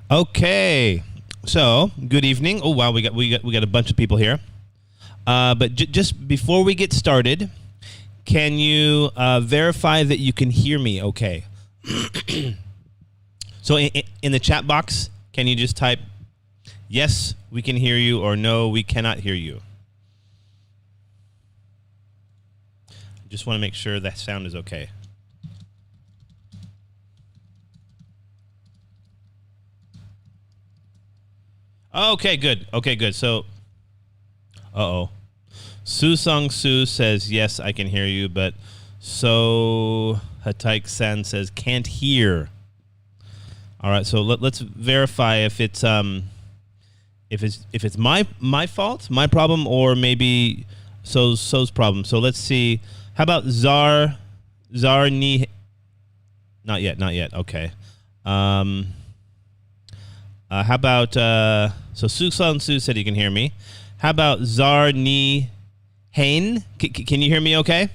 Okay, so good evening. Oh wow, we got a bunch of people here. But just before we get started, can you verify that you can hear me? Okay. So in the chat box, can you just type yes, we can hear you, or no, we cannot hear you? Just want to make sure that sound is okay. Okay, good. Okay, good. So, Su Sung Su says, yes, I can hear you, but So Hataik San says, can't hear. All right, so let's verify if it's my fault, my problem, or maybe So's problem. So let's see. How about Zar Ni? Not yet. Okay. How about so Su Sun Su said you can hear me. How about Zar Ni Hain? Can you hear me okay?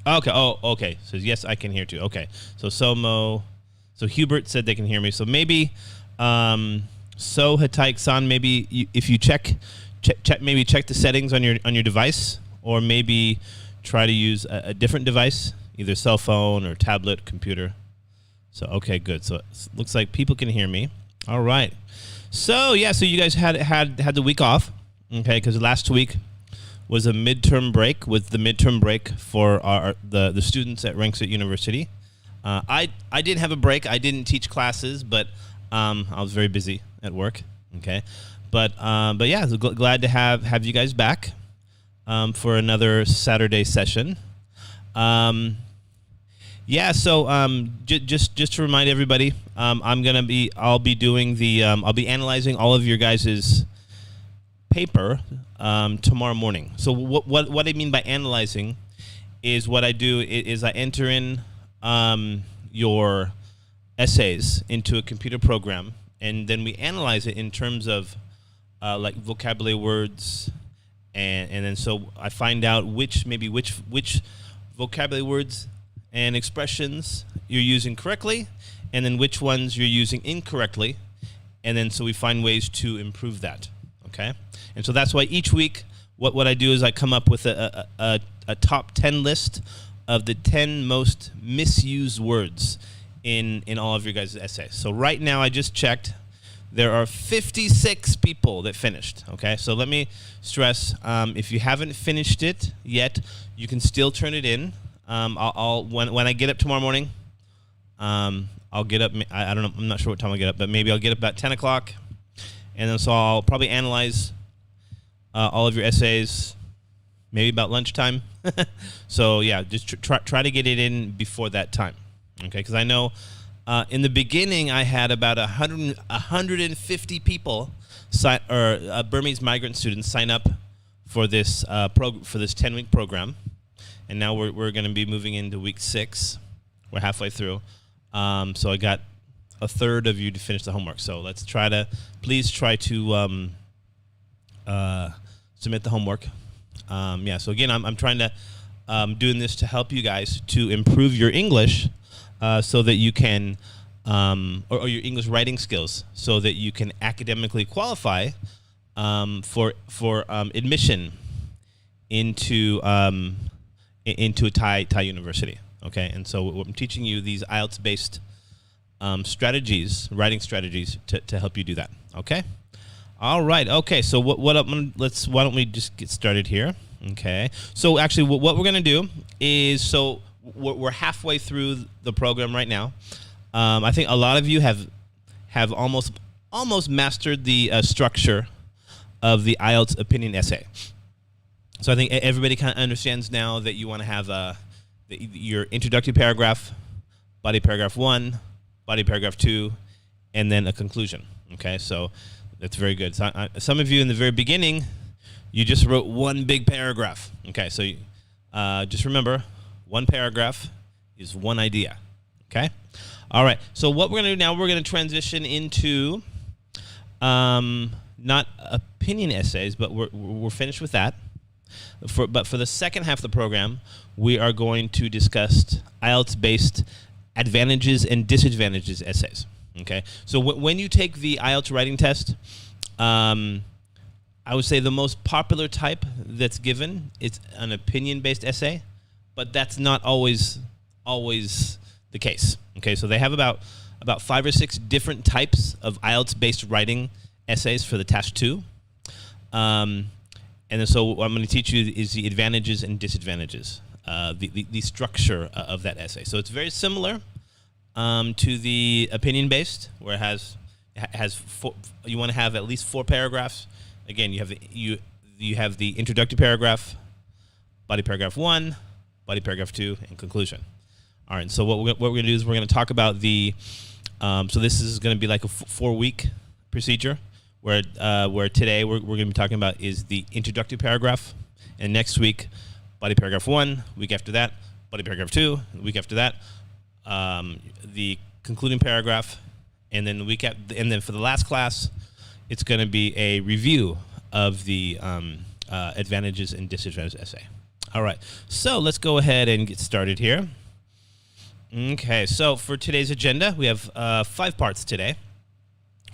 Okay. Oh, okay. So yes, I can hear too. Okay. So So Hubert said they can hear me. So maybe So Hataik San, maybe if you check the settings on your device, or maybe try to use a different device, either cell phone or tablet, computer. So okay, good. So it looks like people can hear me. All right. So yeah, so you guys had the week off, okay? Because last week was a midterm break. With the midterm break for the students at Rlasa University. I didn't have a break. I didn't teach classes, but I was very busy at work. Okay, but yeah, so glad to have you guys back for another Saturday session. Yeah, so just to remind everybody, I'll be analyzing all of your guys' paper tomorrow morning. So what I mean by analyzing is what I do is I enter in your essays into a computer program, and then we analyze it in terms of like vocabulary words, and then so I find out which vocabulary words and expressions you're using correctly, and then which ones you're using incorrectly, and then so we find ways to improve that. Okay, and so that's why each week what I do is I come up with a top 10 list of the 10 most misused words in all of your guys' essays. So right now I just checked, there are 56 people that finished. Okay, so let me stress, if you haven't finished it yet, you can still turn it in. When I get up tomorrow morning, I'll get up. I don't know. I'm not sure what time I'll get up, but maybe I'll get up about 10 o'clock, and then so I'll probably analyze all of your essays, maybe about lunchtime. So yeah, just try to get it in before that time, okay? Because I know in the beginning I had about 150 people Burmese migrant students sign up for this for this 10-week program. And now we're going to be moving into week 6. We're halfway through. So I got a third of you to finish the homework. So let's please try to submit the homework. Yeah, so again, I'm trying to, doing this to help you guys to improve your English so that you can, or your English writing skills, so that you can academically qualify for admission into a Thai university, okay? And so I'm teaching you these IELTS-based writing strategies to help you do that, okay? All right, okay. So why don't we just get started here, okay? So actually, what we're gonna do is, so we're halfway through the program right now. I think a lot of you have almost mastered the structure of the IELTS opinion essay. So I think everybody kind of understands now that you want to have your introductory paragraph, body paragraph 1, body paragraph 2, and then a conclusion. Okay, so that's very good. So some of you in the very beginning, you just wrote one big paragraph. Okay, so just remember, one paragraph is one idea. Okay, all right. So what we're going to do now, we're going to transition into not opinion essays, but we're finished with that. But for the second half of the program, we are going to discuss IELTS-based advantages and disadvantages essays. Okay, so when you take the Ielts writing test, I would say the most popular type that's given is an opinion-based essay, but that's not always the case. Okay, so they have about 5 or 6 different types of IELTS-based writing essays for the Task 2. And then so what I'm going to teach you is the advantages and disadvantages, the structure of that essay. So it's very similar to the opinion-based, where it has you want to have at least 4 paragraphs. Again, you have the introductory paragraph, body paragraph 1, body paragraph 2, and conclusion. All right. So what we're going to do is we're going to talk about the. So this is going to be like a 4-week procedure, where today we're going to be talking about is the introductory paragraph, and next week, body paragraph 1. Week after that, body paragraph 2. The week after that, the concluding paragraph, and then and then for the last class, it's going to be a review of the advantages and disadvantages essay. All right, so let's go ahead and get started here. Okay, so for today's agenda, we have 5 parts today.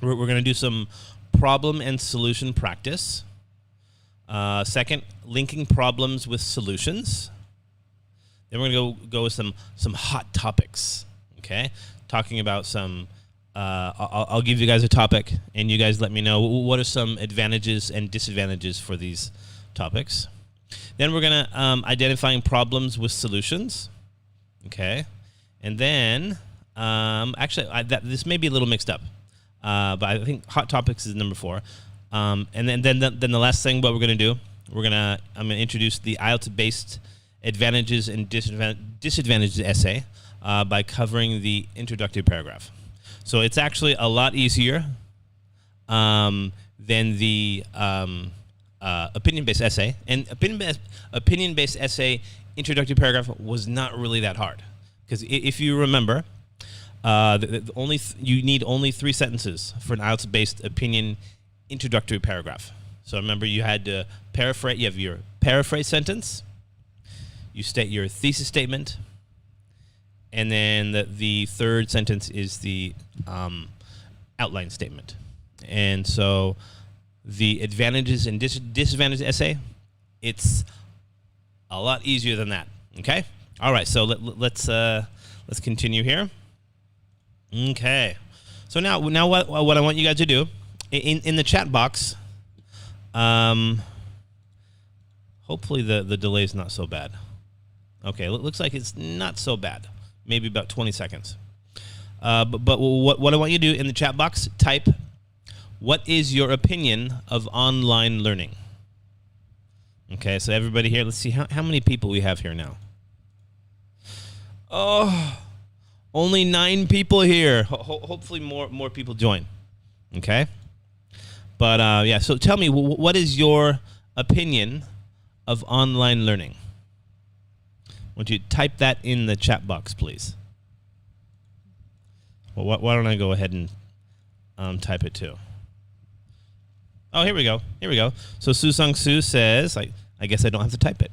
We're going to do some problem and solution practice. Second, linking problems with solutions. Then we're going to go with some hot topics. Okay, talking about some. I'll give you guys a topic, and you guys let me know what are some advantages and disadvantages for these topics. Then we're going to identifying problems with solutions. Okay. And then, actually, this may be a little mixed up, but I think hot topics is number 4. And then the last thing, what we're going to do, I'm going to introduce the IELTS-based advantages and disadvantages essay by covering the introductory paragraph. So it's actually a lot easier than the opinion-based essay. And opinion-based essay introductory paragraph was not really that hard. Because if you remember, you need only 3 sentences for an IELTS-based opinion introductory paragraph. So remember, you had to paraphrase. You have your paraphrase sentence. You state your thesis statement, and then the third sentence is the outline statement. And so, the advantages and disadvantages essay, it's a lot easier than that. Okay. All right, so let's continue here. Okay, so now what I want you guys to do in the chat box. Hopefully the delay is not so bad. Okay, it looks like it's not so bad. Maybe about 20 seconds. But what I want you to do in the chat box, type, "What is your opinion of online learning?" Okay, so everybody here, let's see how many people we have here now. Oh, only 9 people here. Hopefully more people join. Okay? But yeah, so tell me, what is your opinion of online learning? Won't you type that in the chat box, please? Well, why don't I go ahead and type it too? Oh, here we go. So Susung Su says, I guess I don't have to type it.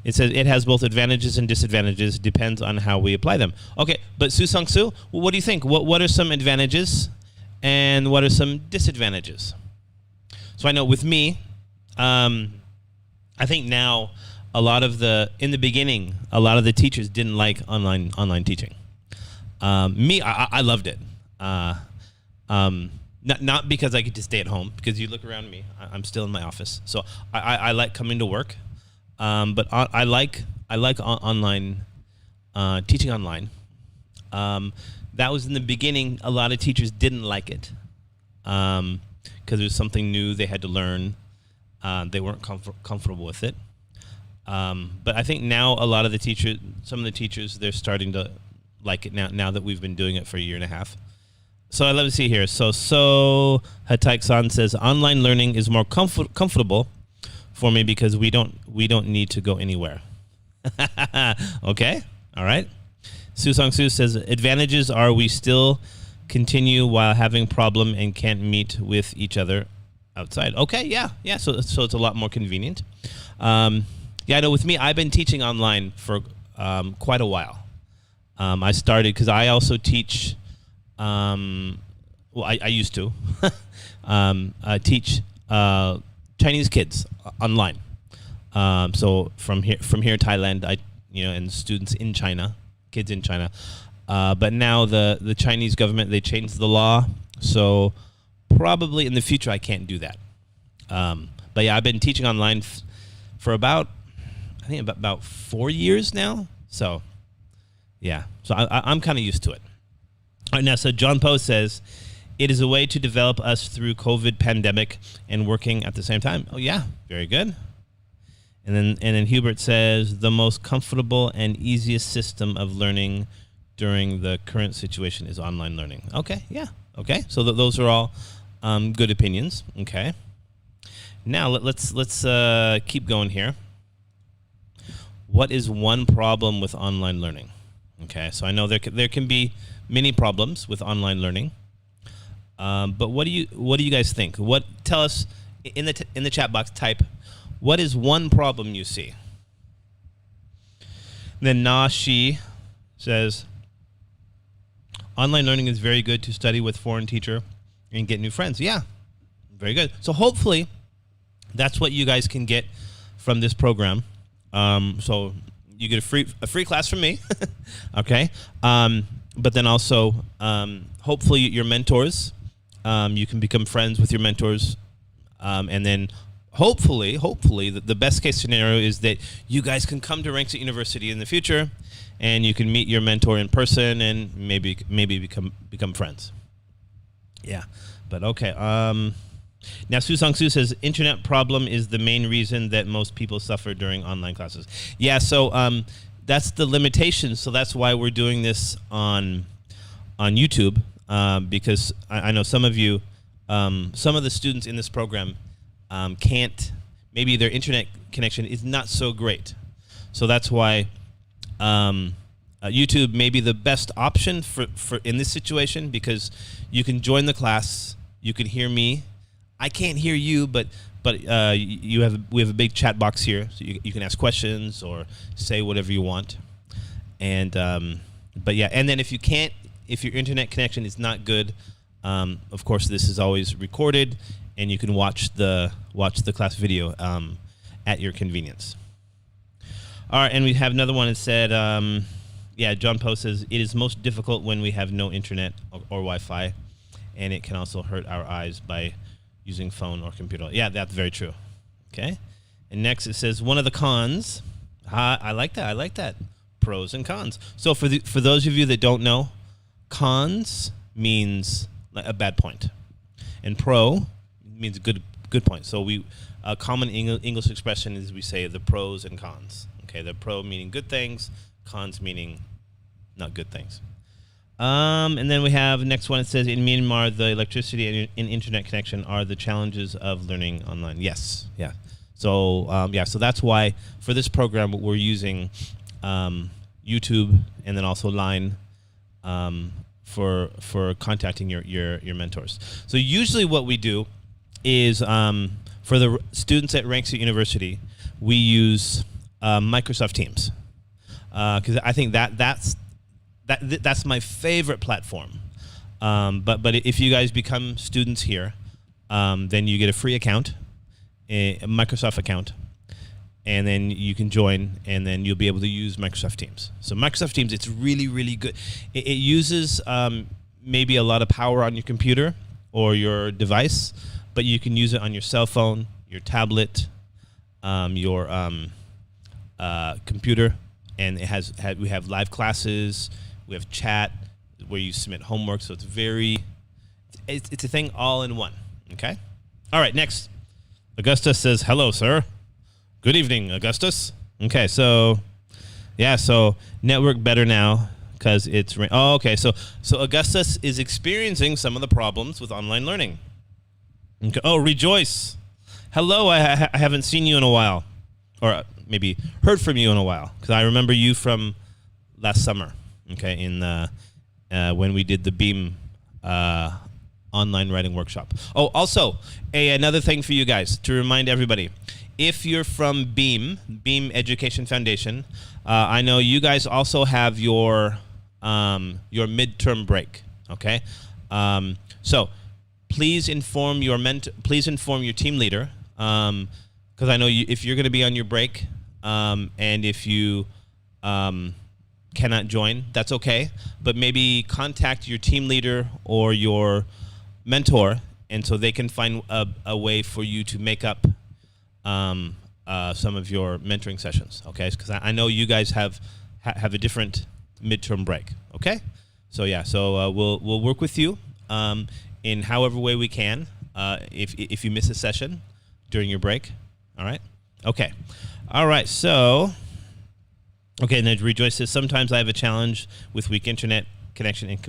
It says it has both advantages and disadvantages. Depends on how we apply them. Okay, but Susung Su, what do you think? What are some advantages and what are some disadvantages? So I know with me, I think now in the beginning, a lot of the teachers didn't like online teaching. Me, I loved it. Not because I get to stay at home, because you look around me, I'm still in my office. So I like coming to work. But I like online teaching online. That was in the beginning. A lot of teachers didn't like it because it was something new they had to learn. They weren't comfortable with it. But I think now some of the teachers, they're starting to like it now that we've been doing it for a year and a half. So I'd love to see here. So Hataik-san says online learning is more comfortable for me because we don't need to go anywhere. Okay, all right. Susung Su says advantages are we still continue while having problem and can't meet with each other outside. Okay, yeah. So it's a lot more convenient. Yeah, I know with me, I've been teaching online for quite a while. I started because I also teach. I used to teach Chinese kids online. So from here in Thailand, and students in China, kids in China. But now the Chinese government, they changed the law, so probably in the future I can't do that. But yeah, I've been teaching online for about 4 years now. So yeah, so I'm kind of used to it. All right, now, so John Poe says, it is a way to develop us through COVID pandemic and working at the same time. Oh yeah, very good. And then Hubert says, the most comfortable and easiest system of learning during the current situation is online learning. Okay, yeah, okay. So those are all good opinions. Okay. Now let's keep going here. What is one problem with online learning? Okay, so I know there can be many problems with online learning, but what do you guys think? Tell us in the chat box. Type, what is one problem you see? Then Na Shi says, online learning is very good to study with foreign teacher and get new friends. Yeah, very good. So hopefully that's what you guys can get from this program. So you get a free class from me, okay? But then also, hopefully your mentors, you can become friends with your mentors, and then hopefully the best case scenario is that you guys can come to Rangsit University in the future, and you can meet your mentor in person and maybe become friends. Yeah, but okay. Now, Su Song Su says, internet problem is the main reason that most people suffer during online classes. Yeah, so that's the limitation. So that's why we're doing this on YouTube, because I know some of you, some of the students in this program can't, maybe their internet connection is not so great. So that's why YouTube may be the best option for in this situation, because you can join the class, you can hear me. I can't hear you, but we have a big chat box here, so you can ask questions or say whatever you want. And but yeah, and then if your internet connection is not good, of course this is always recorded, and you can watch the class video at your convenience. All right, and we have another one that said, yeah, John Poe says, it is most difficult when we have no internet or Wi-Fi, and it can also hurt our eyes by using phone or computer. Yeah, that's very true. Okay. And next it says, one of the cons. I like that. Pros and cons. So for those of you that don't know, cons means a bad point, and pro means good point. So a common English expression is we say the pros and cons. Okay, the pro meaning good things, cons meaning not good things. And then we have next one. It says, in Myanmar, the electricity and internet connection are the challenges of learning online. Yes, yeah. So so that's why for this program we're using YouTube and then also Line for contacting your mentors. So usually what we do is for the students at Rangsit University, we use Microsoft Teams, because I think that's my favorite platform. But if you guys become students here, then you get a free account, a Microsoft account, and then you can join, and then you'll be able to use Microsoft Teams. So Microsoft Teams, it's really, really good. It uses maybe a lot of power on your computer or your device, but you can use it on your cell phone, your tablet, your computer, and we have live classes. We have chat where you submit homework, so it's a thing all in one. Okay. All right. Next, Augustus says, "Hello, sir. Good evening, Augustus." Okay. So, yeah. So network better now because it's. Oh, okay. So Augustus is experiencing some of the problems with online learning. Okay. Oh, rejoice. Hello. I haven't seen you in a while, or maybe heard from you in a while, because I remember you from last summer. Okay, in when we did the Beam online writing workshop. Oh, also another thing for you guys to remind everybody: if you're from Beam Education Foundation, I know you guys also have your your midterm break. Okay, so please inform your team leader, because I know if you're going to be on your break, and if you cannot join, that's okay. But maybe contact your team leader or your mentor, and so they can find a way for you to make up some of your mentoring sessions. Okay, because I know you guys have a different midterm break. Okay, so yeah, so we'll work with you in however way we can. If you miss a session during your break, all right. Okay, all right. So, okay, and then Rejoice says sometimes I have a challenge with weak internet connection and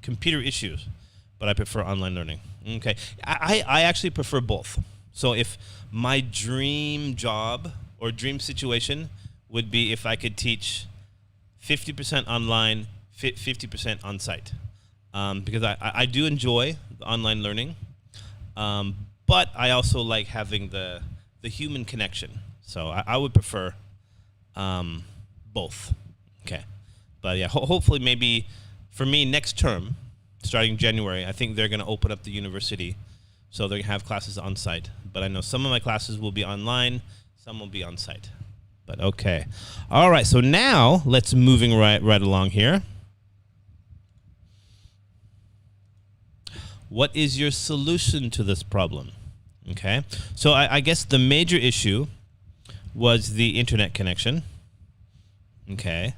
computer issues, but I prefer online learning. Okay, I actually prefer both. So if my dream job or dream situation would be if I could teach 50% online, 50% on site, because I do enjoy the online learning, but I also like having the human connection. So I would prefer both. Okay, but yeah, hopefully maybe for me next term, starting January, I think they're going to open up the university, so they're going to have classes on site. But I know some of my classes will be online, some will be on site. But okay, all right. So now let's moving right along here. What is your solution to this problem? Okay, so I guess the major issue was the internet connection. Okay,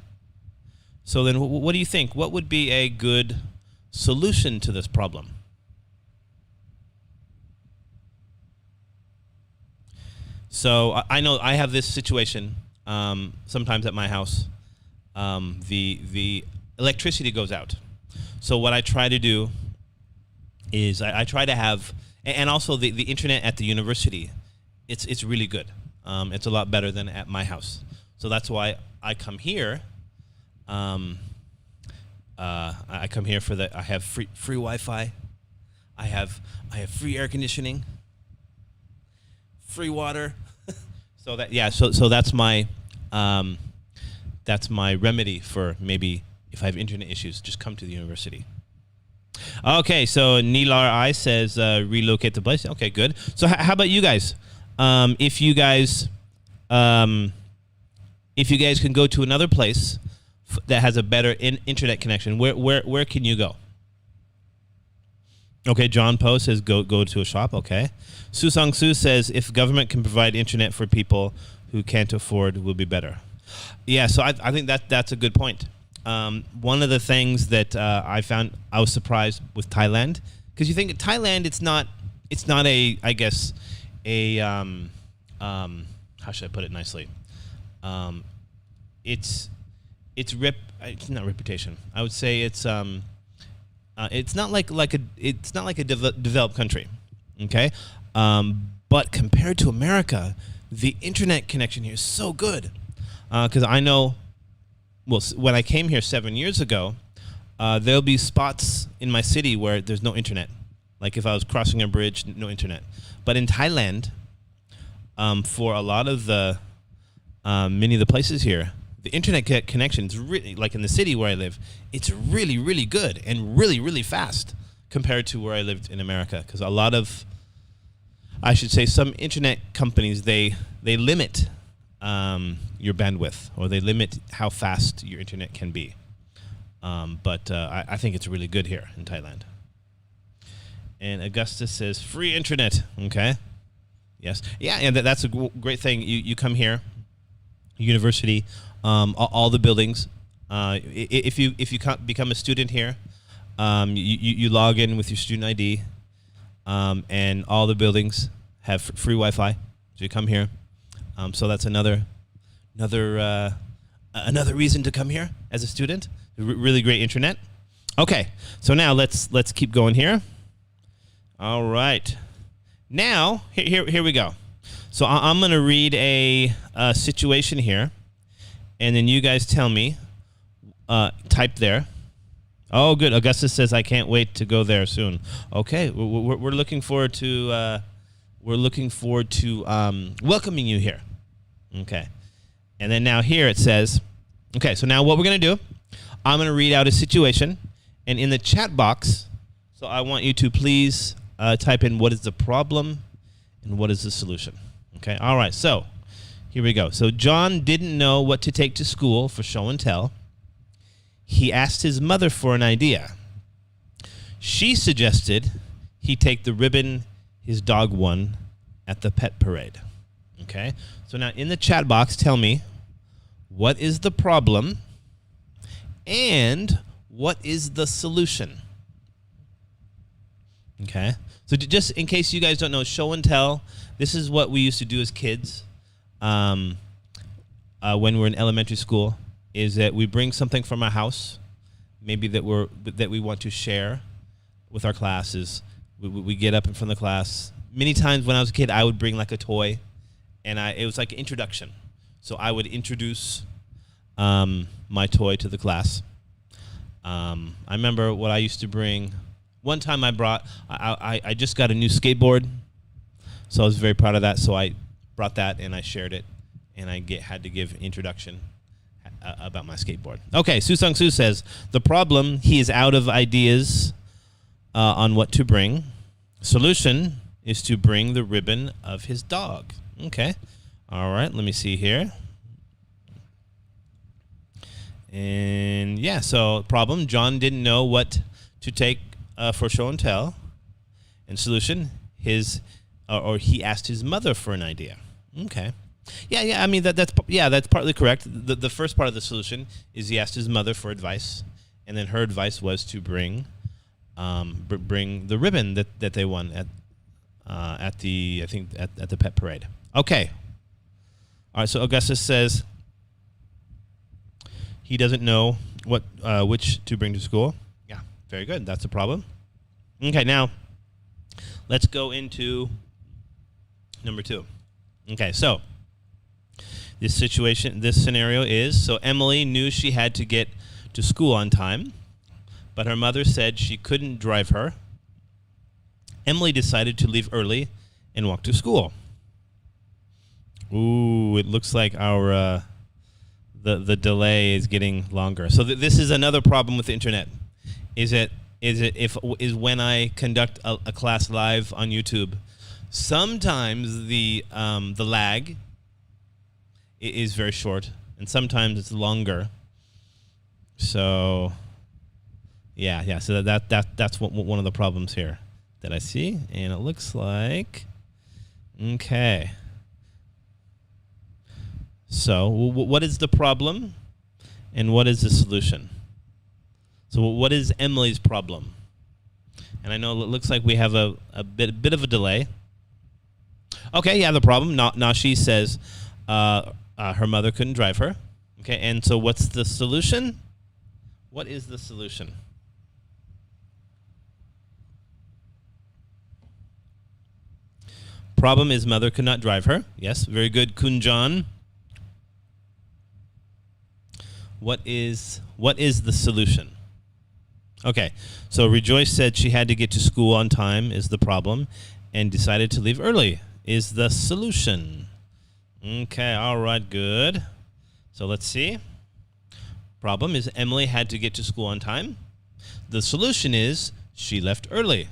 so then what do you think? What would be a good solution to this problem? So I know I have this situation sometimes at my house. The electricity goes out. So what I try to do is I try to have, and also the internet at the university, it's really good. It's a lot better than at my house. So that's why I come here. I come here for I have free Wi-Fi. I have free air conditioning, free water. So that's my remedy for maybe if I have internet issues, just come to the university. Okay, so Nilar I says relocate the place. Okay, good. So how about you guys? If you guys can go to another place that has a better internet connection, where can you go? Okay, John Poe says go to a shop. Okay, Su Song Su says if government can provide internet for people who can't afford, will be better. Yeah, so I think that's a good point. One of the things that I found, I was surprised with Thailand, because you think Thailand, it's not a, I guess, a how should I put it nicely? It's not reputation. I would say it's not like a developed country, okay? But compared to America, the internet connection here is so good. Because I know, well, when I came here 7 years ago, there'll be spots in my city where there's no internet. Like if I was crossing a bridge, no internet. But in Thailand, for a lot of the many of the places here, the internet connection is really, like in the city where I live, it's really, really good and really, really fast compared to where I lived in America. Because a lot of, I should say, some internet companies, they limit your bandwidth, or they limit how fast your internet can be. But I think it's really good here in Thailand. And Augustus says free internet. Okay. Yes. Yeah, and that's a great thing. You come here, university, all the buildings. If you become a student here, you log in with your student ID, and all the buildings have free Wi-Fi. So you come here. So that's another reason to come here as a student. Really great internet. Okay, so now let's keep going here. All right. Now here we go. So I'm gonna read a situation here, and then you guys tell me. Type there. Oh, good. Augustus says I can't wait to go there soon. Okay, we're looking forward to welcoming you here. Okay, and then now here it says, okay. So now what we're gonna do, I'm going to read out a situation, and in the chat box, so I want you to please type in what is the problem and what is the solution. Okay, all right, so here we go. So John didn't know what to take to school for show and tell. He asked his mother for an idea. She suggested he take the ribbon his dog won at the pet parade. Okay, so now in the chat box, tell me, what is the problem and what is the solution? Okay, so just in case you guys don't know, show and tell, this is what we used to do as kids when we're in elementary school, is that we bring something from our house, maybe that we want to share with our classes. We get up in front of the class. Many times when I was a kid, I would bring like a toy, and it was like an introduction. So I would introduce my toy to the class. I remember what I used to bring. One time I just got a new skateboard, so I was very proud of that. So I brought that and I shared it, and I had to give an introduction about my skateboard. Okay, Susung Su says, the problem, he is out of ideas on what to bring. Solution is to bring the ribbon of his dog. Okay, all right, let me see here. And yeah, so problem, John didn't know what to take for show and tell. And solution, or he asked his mother for an idea. Okay. Yeah. I mean that's partly correct. The first part of the solution is he asked his mother for advice, and then her advice was to bring the ribbon that they won at the pet parade. Okay. All right. So Augustus says he doesn't know which to bring to school. Yeah. Very good. That's a problem. Okay. Now let's go into number 2. Okay. So this scenario is, so Emily knew she had to get to school on time, but her mother said she couldn't drive her. Emily decided to leave early and walk to school. Ooh, it looks like our the delay is getting longer. So this is another problem with the internet. Is when I conduct a class live on YouTube, sometimes the lag is very short, and sometimes it's longer. So yeah. So that's one of the problems here that I see, and it looks like okay. So what is the problem, and what is the solution? So what is Emily's problem? And I know it looks like we have a bit of a delay. Okay, yeah, the problem. Nashi says her mother couldn't drive her. Okay, and so what's the solution? What is the solution? Problem is mother could not drive her. Yes, very good, Kunjan. What is the solution? Okay, so Rejoice said she had to get to school on time is the problem, and decided to leave early is the solution. Okay, all right, good. So let's see. Problem is Emily had to get to school on time. The solution is she left early.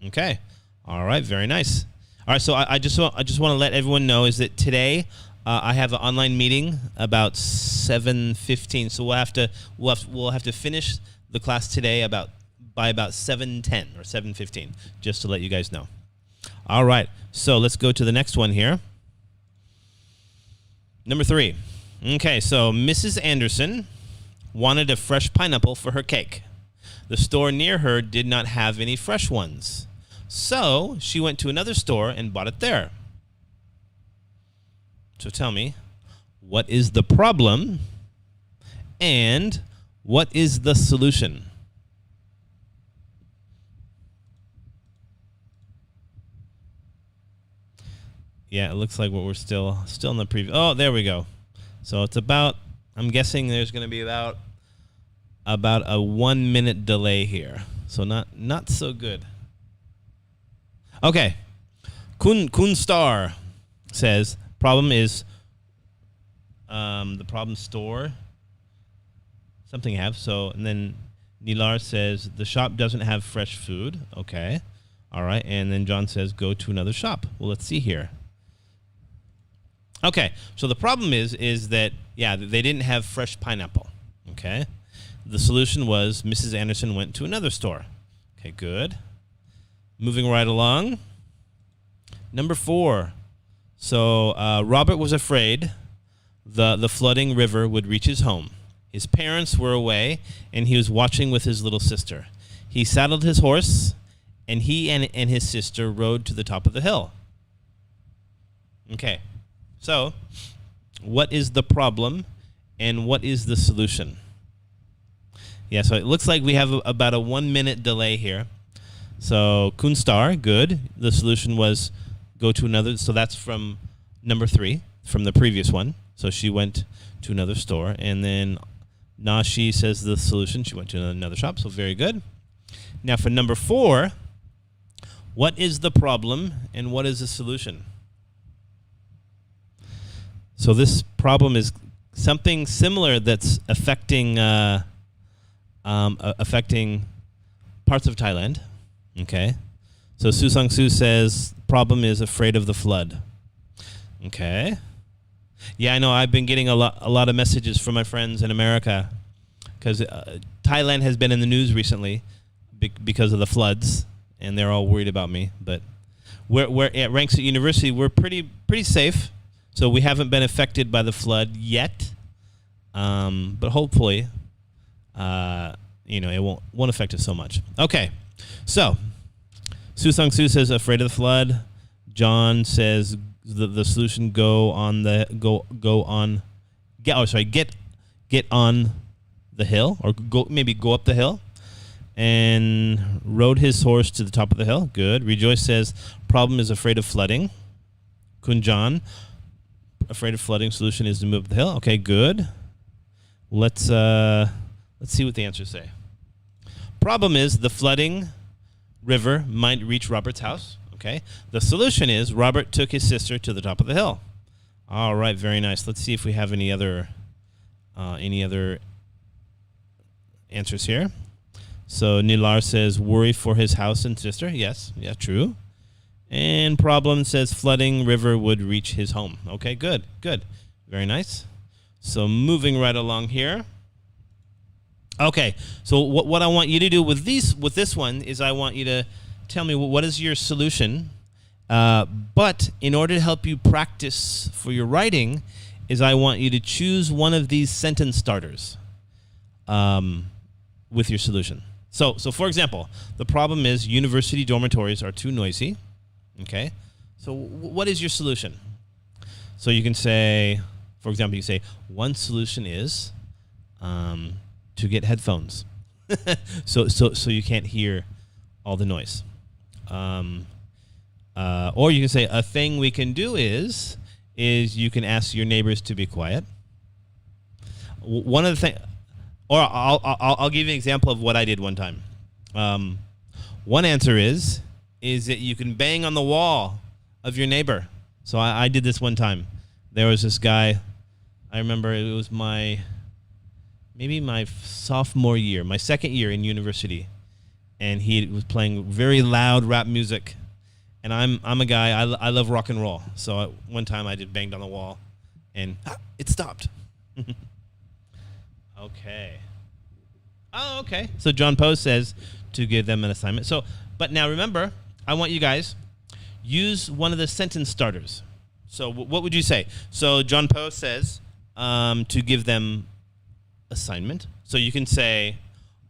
Okay, all right, very nice. All right, so I just want to let everyone know is that today I have an online meeting about 7:15. So we'll have to finish the class today by about 7:10 or 7:15, just to let you guys know. All right, so let's go to the next one here. Number 3. Okay, so Mrs. Anderson wanted a fresh pineapple for her cake. The store near her did not have any fresh ones, so she went to another store and bought it there. So tell me, what is the problem and what is the solution? Yeah, it looks like we're still in the preview. Oh, there we go. So it's about, I'm guessing there's going to be about a 1 minute delay here. So not so good. Okay. Kun Star says problem is the problem store. something you have. So, and then Nilar says, the shop doesn't have fresh food. Okay. All right. And then John says, go to another shop. Well, let's see here. Okay. So the problem is that, yeah, they didn't have fresh pineapple. Okay. The solution was Mrs. Anderson went to another store. Okay, good. Moving right along. Number 4. So Robert was afraid the flooding river would reach his home. His parents were away, and he was watching with his little sister. He saddled his horse, and he and his sister rode to the top of the hill. Okay, so what is the problem, and what is the solution? Yeah, so it looks like we have about a 1-minute delay here. So Kunstar, good. The solution was go to another. So that's from number 3, from the previous one. So she went to another store. And then Nashi says the solution. She went to another shop. So very good. Now for number 4, what is the problem and what is the solution? So this problem is something similar that's affecting parts of Thailand. Okay. So Su Sang Su says problem is afraid of the flood. Okay. Yeah, I know. I've been getting a lot of messages from my friends in America because Thailand has been in the news recently because of the floods, and they're all worried about me. But we're at Rangsit University. We're pretty safe, so we haven't been affected by the flood yet. But hopefully, it won't affect us so much. Okay, so Su Sang Su says afraid of the flood. John says the solution get on the hill, or go up the hill, and rode his horse to the top of the hill. Good. Rejoice says problem is afraid of flooding. Kunjan, afraid of flooding, solution is to move up the hill. Okay, good. Let's see what the answers say. Problem is the flooding river might reach Robert's house. Okay. The solution is Robert took his sister to the top of the hill. All right, very nice. Let's see if we have any other answers here. So Nilar says worry for his house and sister. Yes, yeah, true. And problem says flooding river would reach his home. Okay, good. Very nice. So moving right along here. Okay, so what I want you to do with this one is I want you to tell me what is your solution. But in order to help you practice for your writing, is I want you to choose one of these sentence starters with your solution. So for example, the problem is university dormitories are too noisy. Okay, so what is your solution? So you can say, for example, you say one solution is to get headphones, so you can't hear all the noise. Or you can say a thing we can do is you can ask your neighbors to be quiet. One of the things, or I'll give you an example of what I did one time. One answer is that you can bang on the wall of your neighbor. So I did this one time. There was this guy. I remember it was maybe my sophomore year, my second year in university, and he was playing very loud rap music. And I'm a guy, I love rock and roll. So one time I just banged on the wall, and it stopped. Okay. Oh, okay. So John Poe says to give them an assignment. But now remember, I want you guys use one of the sentence starters. So what would you say? So John Poe says to give them assignment. So you can say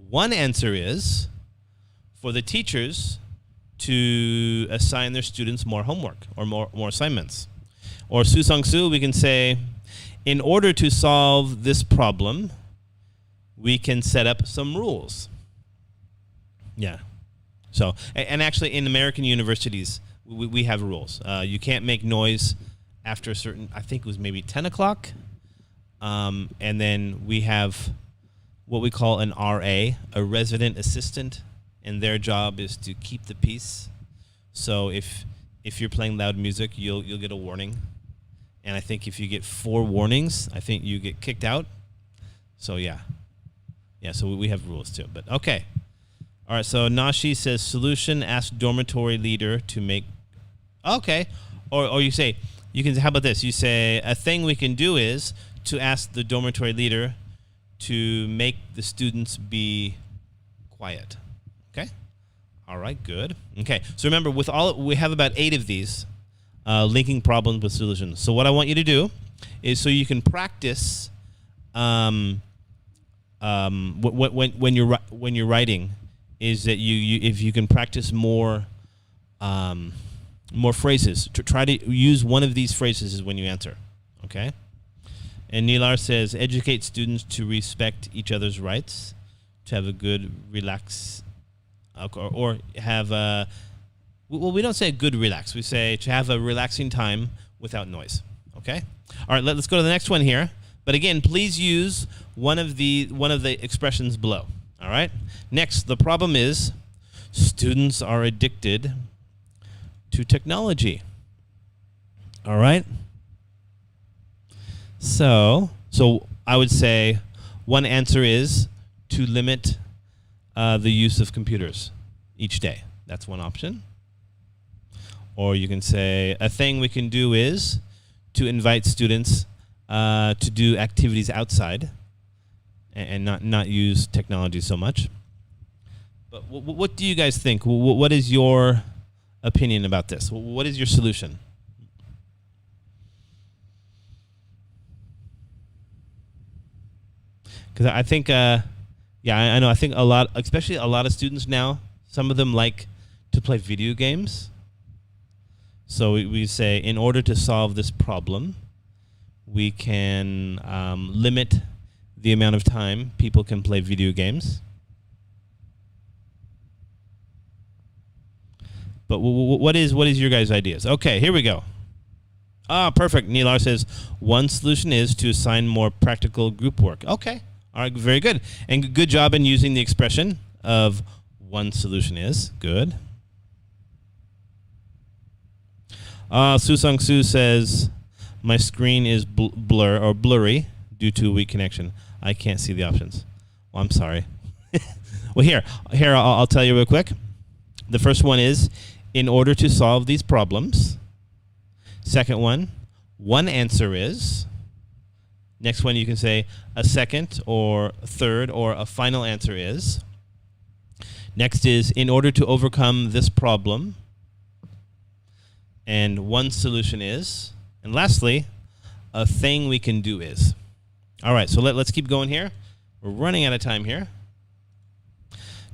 one answer is for the teachers to assign their students more homework or more assignments. Or Su Sang Su, we can say, in order to solve this problem, we can set up some rules. Yeah. So, and actually in American universities, we have rules. You can't make noise after a certain, I think it was maybe 10 o'clock. And then we have what we call an RA, a resident assistant, and their job is to keep the peace. So if you're playing loud music, you'll get a warning. And I think if you get 4 warnings, I think you get kicked out. So yeah. Yeah, so we have rules too. But okay. All right, so Nashi says solution, ask dormitory leader to make. Okay. Or you say, how about this? You say, a thing we can do is to ask the dormitory leader to make the students be quiet. Okay? All right, good. Okay, so remember, we have about 8 of these linking problems with solutions. So what I want you to do is so you can practice when you're writing, is that if you can practice more phrases. To try to use one of these phrases when you answer. Okay? And Nilar says, educate students to respect each other's rights, to have a good relax, or have a, well, we don't say a good relax. We say to have a relaxing time without noise. Okay? All right, let's go to the next one here. But again, please use one of the expressions below. All right? Next, the problem is students are addicted to technology. All right? So I would say one answer is to limit the use of computers each day. That's one option. Or you can say a thing we can do is to invite students to do activities outside and not use technology so much. But what do you guys think? What is your opinion about this? What is your solution? Because I think, I know. I think especially a lot of students now, some of them like to play video games. So we say, in order to solve this problem, we can limit the amount of time people can play video games. But what is your guys' ideas? Okay, here we go. Perfect. Nilar says, one solution is to assign more practical group work. Okay. All right, very good. And good job in using the expression of one solution is. Good. Susung Su says, my screen is blurry due to a weak connection. I can't see the options. Well, I'm sorry. Well, here I'll tell you real quick. The first one is, in order to solve these problems. Second one answer is. Next one, you can say a second or a third or a final answer is. Next is, in order to overcome this problem. And one solution is. And lastly, a thing we can do is. All right, so let's keep going here. We're running out of time here.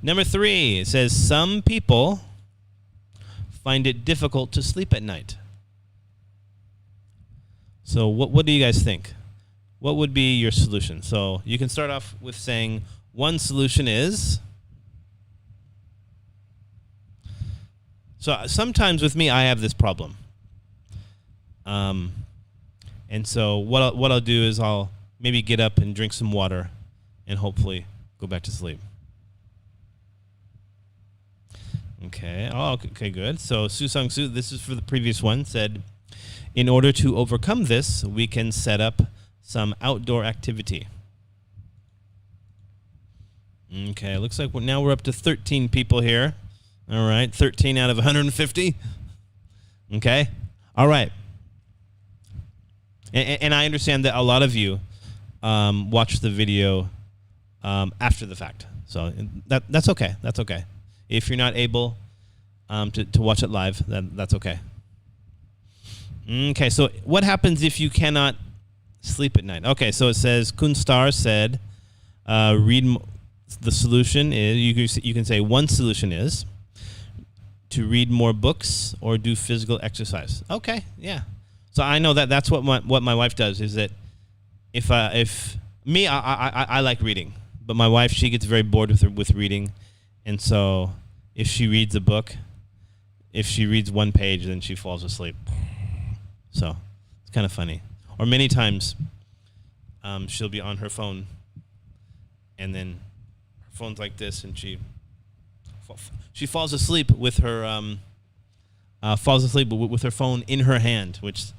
Number 3, it says, some people find it difficult to sleep at night. So what do you guys think? What would be your solution? So you can start off with saying, one solution is. So sometimes with me, I have this problem. And so what I'll do is I'll maybe get up and drink some water and hopefully go back to sleep. Okay. Oh, okay, good. So Susung Su, this is for the previous one, said, in order to overcome this, we can set up some outdoor activity. Okay, looks like now we're up to 13 people here. All right, 13 out of 150. Okay, all right. And I understand that a lot of you watch the video after the fact. So that's okay. That's okay. If you're not able to watch it live, that's okay. Okay, so what happens if you cannot sleep at night? Okay, so it says, Kunstar said, the solution is, you can say one solution is to read more books or do physical exercise. Okay, yeah. So I know that's what my wife does, is that if I like reading, but my wife, she gets very bored with reading, and so if she reads a book, if she reads one page, then she falls asleep. So it's kind of funny. Or many times, she'll be on her phone, and then her phone's like this, and she falls asleep with her with her phone in her hand, which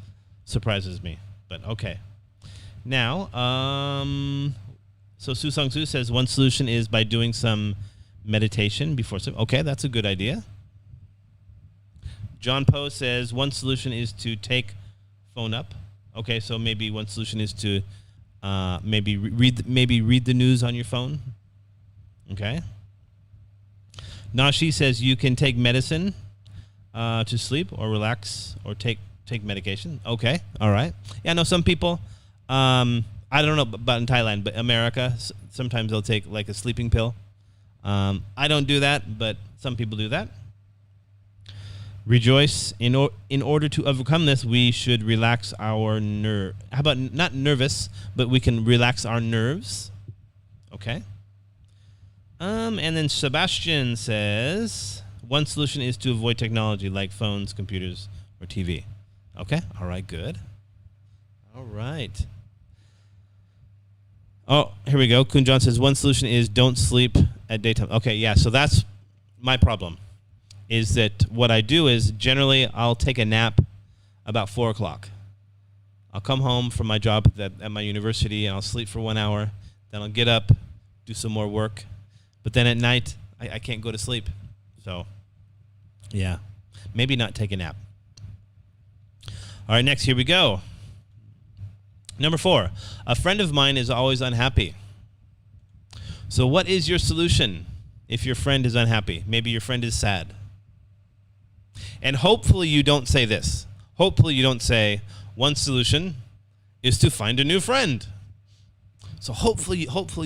So Su Sung Su says one solution is by doing some meditation before sleep. Okay, that's a good idea. John Poe says one solution is to take phone up. Okay, so maybe one solution is to maybe read the news on your phone. Okay. Nashi says you can take medicine to sleep or relax or take medication. Okay, all right. Yeah, no, some people. I don't know about in Thailand, but America, sometimes they'll take like a sleeping pill. I don't do that, but some people do that. Rejoice. In order to overcome this, we should relax our nerve. How about not nervous, but we can relax our nerves. Okay. And then Sebastian says one solution is to avoid technology like phones, computers, or TV. Okay. All right. Good. All right. Oh, here we go. Kun John says one solution is don't sleep at daytime. Okay, yeah, so that's my problem, is that what I do is generally I'll take a nap about 4 o'clock. I'll come home from my job at my university, and I'll sleep for 1 hour. Then I'll get up, do some more work. But then at night, I can't go to sleep. So, yeah, maybe not take a nap. All right, next, here we go. Number 4, a friend of mine is always unhappy. So what is your solution if your friend is unhappy? Maybe your friend is sad. And hopefully you don't say this. Hopefully you don't say, one solution is to find a new friend. So hopefully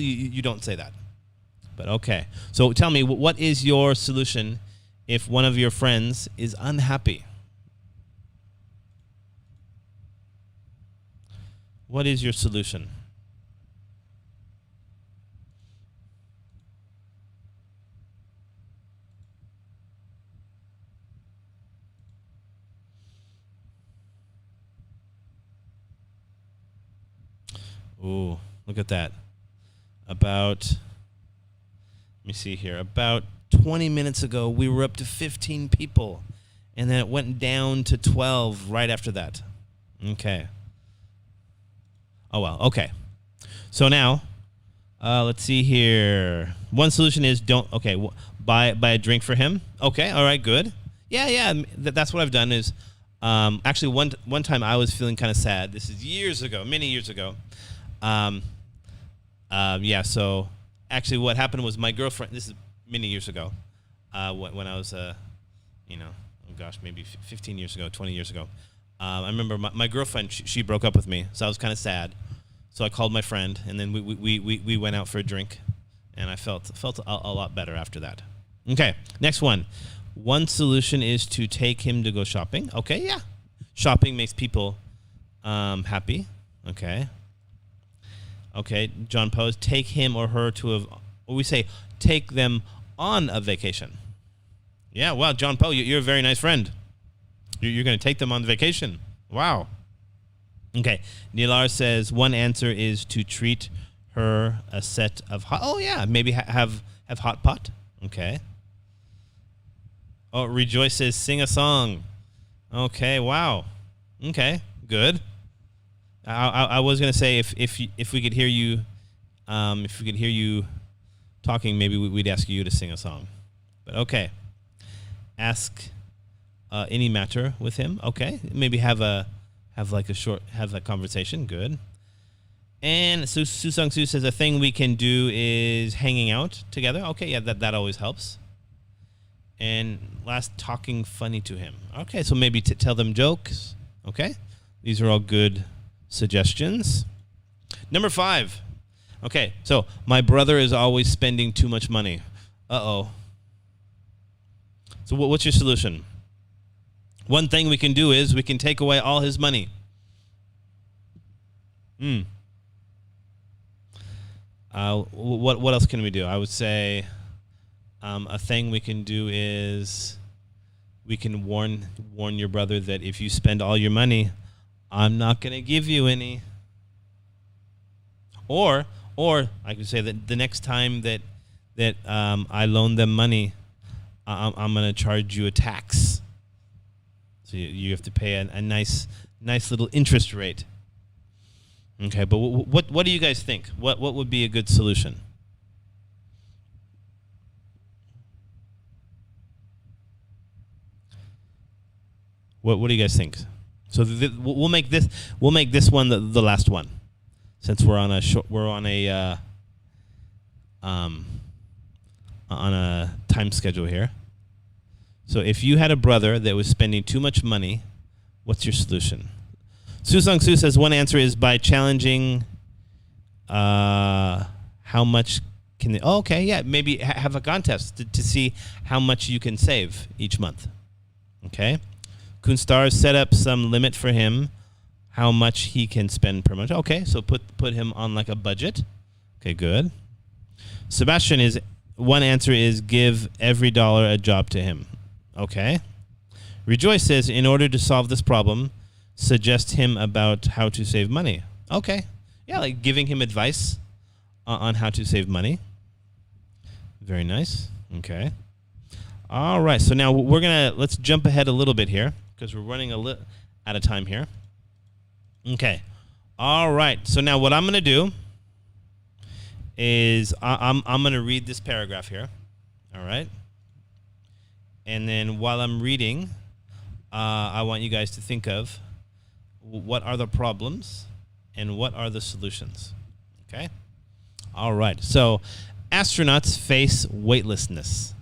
you don't say that. But okay. So tell me, what is your solution if one of your friends is unhappy? What is your solution? Ooh, look at that. Let me see here. About 20 minutes ago, we were up to 15 people, and then it went down to 12 right after that. Okay. Oh, well, okay. So now, let's see here. One solution is buy a drink for him. Okay, all right, good. Yeah, that's what I've done is, actually one time I was feeling kind of sad. This is many years ago. So actually what happened was my girlfriend, this is many years ago, when I was, maybe 15 years ago, 20 years ago. I remember my girlfriend, she broke up with me, so I was kind of sad. So I called my friend, and then we went out for a drink, and I felt a lot better after that. Okay, next one. One solution is to take him to go shopping. Okay, yeah. Shopping makes people happy. Okay. Okay, John Poe, take him or her take them on a vacation. Yeah, wow, John Poe, you're a very nice friend. You're going to take them on vacation. Wow. Okay. Nilar says one answer is to treat her a set of hot. Oh yeah, maybe have hot pot. Okay. Oh, Rejoice says sing a song. Okay. Wow. Okay. Good. I was going to say if we could hear you, talking, maybe we'd ask you to sing a song. But okay. Ask any matter with him. Okay, maybe have that conversation. Good. And Su Sung Su says a thing we can do is hanging out together. Okay, yeah, that always helps. And last, talking funny to him. Okay, so maybe tell them jokes. Okay, these are all good suggestions. Number 5. Okay, so my brother is always spending too much money. Uh-oh. So what's your solution? One thing we can do is we can take away all his money. What else can we do? I would say a thing we can do is we can warn your brother that if you spend all your money, I'm not going to give you any. Or I could say that the next time that I loan them money, I'm going to charge you a tax. So you have to pay a nice little interest rate. Okay, but what do you guys think? What would be a good solution? What do you guys think? So we'll make this one the last one, since we're on a time schedule here. So if you had a brother that was spending too much money, what's your solution? Susang Su says one answer is by challenging how much can they... Oh, okay, yeah, maybe have a contest to see how much you can save each month. Okay. Kunstar set up some limit for him, how much he can spend per month. Okay, so put him on like a budget. Okay, good. Sebastian is... One answer is give every dollar a job to him. Okay. Rejoice says, in order to solve this problem, suggest him about how to save money. Okay. Yeah, like giving him advice on how to save money. Very nice. Okay. All right. So now let's jump ahead a little bit here because we're running out of time here. Okay. All right. So now what I'm going to do is I'm going to read this paragraph here. All right. And then while I'm reading, I want you guys to think of what are the problems and what are the solutions. Okay? All right. So astronauts face weightlessness.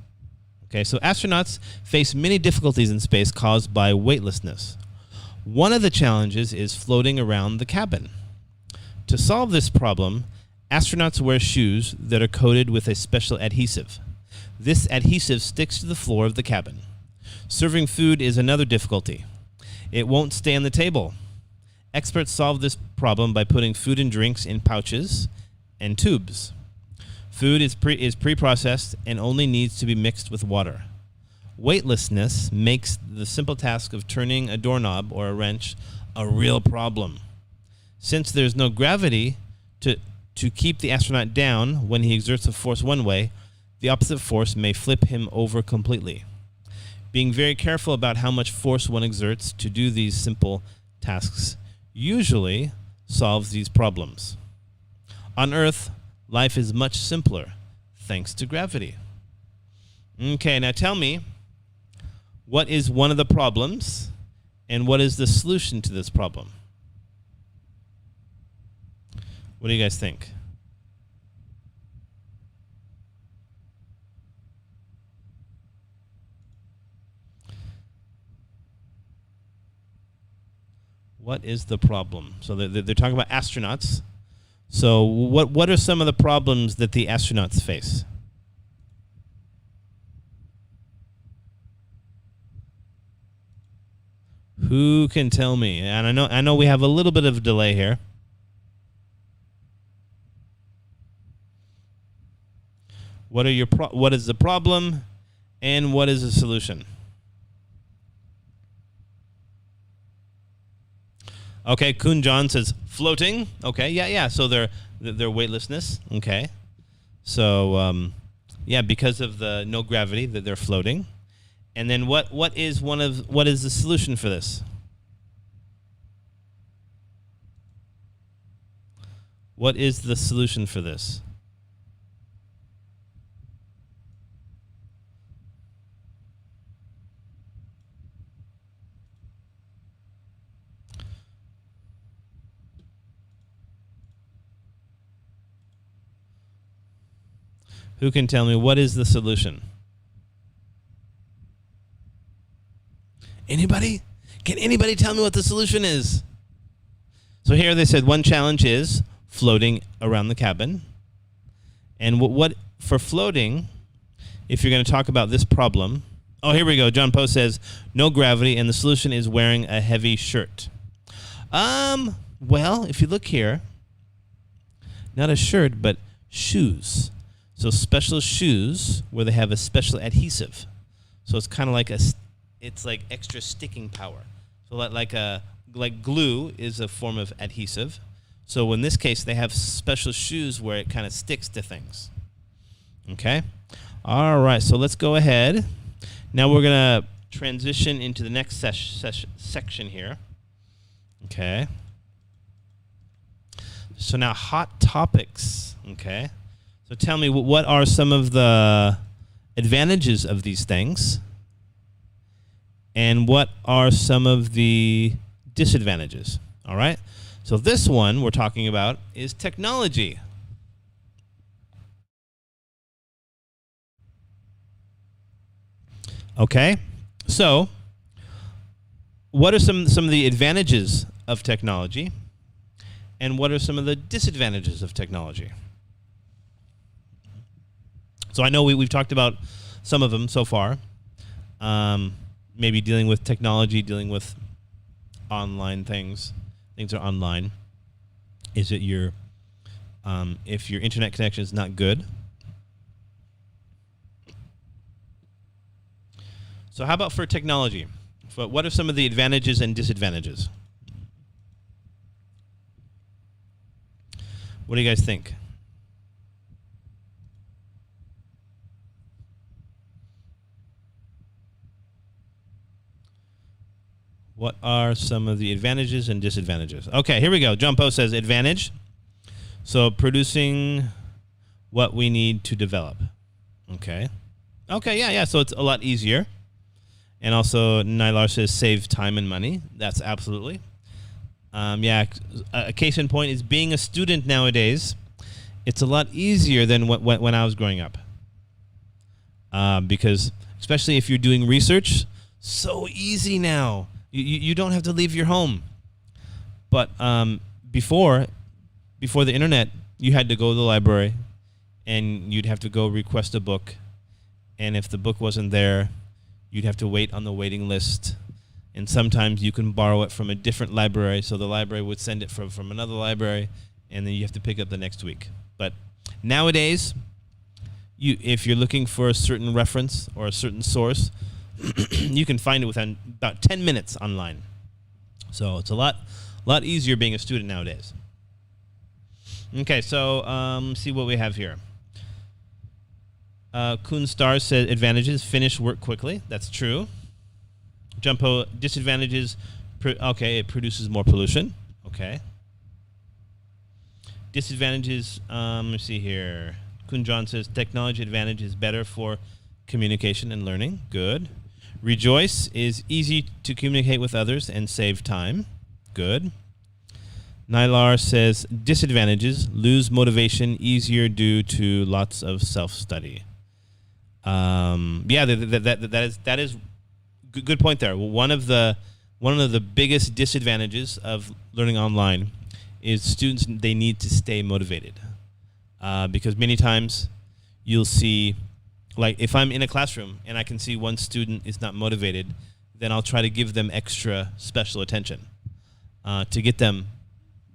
Okay, so astronauts face many difficulties in space caused by weightlessness. One of the challenges is floating around the cabin. To solve this problem, astronauts wear shoes that are coated with a special adhesive. This adhesive sticks to the floor of the cabin. Serving food is another difficulty. It won't stay on the table. Experts solve this problem by putting food and drinks in pouches and tubes. Food is pre-processed and only needs to be mixed with water. Weightlessness makes the simple task of turning a doorknob or a wrench a real problem. Since there's no gravity to keep the astronaut down when he exerts a force one way, the opposite force may flip him over completely. Being very careful about how much force one exerts to do these simple tasks usually solves these problems. On Earth, life is much simpler thanks to gravity. Okay, now tell me, what is one of the problems and what is the solution to this problem? What do you guys think? What is the problem? So they're talking about astronauts. So what are some of the problems that the astronauts face? Who can tell me? And I know we have a little bit of a delay here. What is the problem and what is the solution? Okay, Kun John says floating. Okay, yeah. So their weightlessness. Okay, so yeah, because of the no gravity, that they're floating. And then what is the solution for this? What is the solution for this? Who can tell me what is the solution? Anybody? Can anybody tell me what the solution is? So here they said one challenge is floating around the cabin. And what for floating, if you're going to talk about this problem, oh, here we go. John Poe says no gravity and the solution is wearing a heavy shirt. Well, if you look here, not a shirt, but shoes. So special shoes where they have a special adhesive. So it's kind of like it's like extra sticking power. So like glue is a form of adhesive. So in this case, they have special shoes where it kind of sticks to things. Okay? All right, so let's go ahead. Now we're going to transition into the next section here. Okay. So now hot topics. Okay. So tell me, what are some of the advantages of these things? And what are some of the disadvantages? All right. So this one we're talking about is technology. Okay. So what are some of the advantages of technology? And what are some of the disadvantages of technology? So I know we've talked about some of them so far. Maybe dealing with technology, dealing with online things. Things are online. Is it if your internet connection is not good? So how about for technology? What are some of the advantages and disadvantages? What do you guys think? What are some of the advantages and disadvantages? Okay, here we go. Jumpo says advantage. So producing what we need to develop. Okay. Okay, yeah. So it's a lot easier. And also, Nylar says save time and money. That's absolutely. A case in point is being a student nowadays. It's a lot easier than when I was growing up. Because especially if you're doing research, so easy now. You don't have to leave your home. But before the internet, you had to go to the library, and you'd have to go request a book. And if the book wasn't there, you'd have to wait on the waiting list. And sometimes you can borrow it from a different library, so the library would send it from another library, and then you have to pick up the next week. But nowadays, if you're looking for a certain reference or a certain source, you can find it within about 10 minutes online. So it's a lot easier being a student nowadays. Okay, so let's see what we have here. Kun Star said advantages, finish work quickly. That's true. Jumpo, disadvantages, it produces more pollution. Okay. Disadvantages, let's see here. Kun John says technology advantage is better for communication and learning. Good. Rejoice is easy to communicate with others and save time. Good. Nylar says disadvantages, lose motivation, easier due to lots of self-study. That is good point there. One of the biggest disadvantages of learning online is students, they need to stay motivated, because many times you'll see, like if I'm in a classroom and I can see one student is not motivated, then I'll try to give them extra special attention to get them,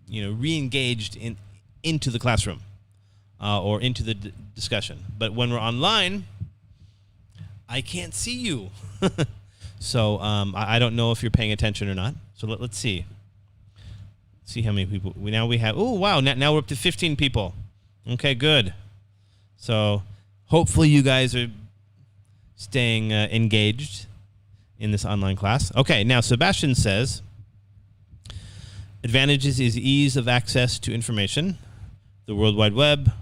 re-engaged into the classroom or into the discussion. But when we're online, I can't see you. So I don't know if you're paying attention or not. So let's see. See how many people we have. Oh, wow. Now we're up to 15 people. Okay, good. So hopefully you guys are staying engaged in this online class. Okay, now Sebastian says, advantages is ease of access to information. The World Wide Web,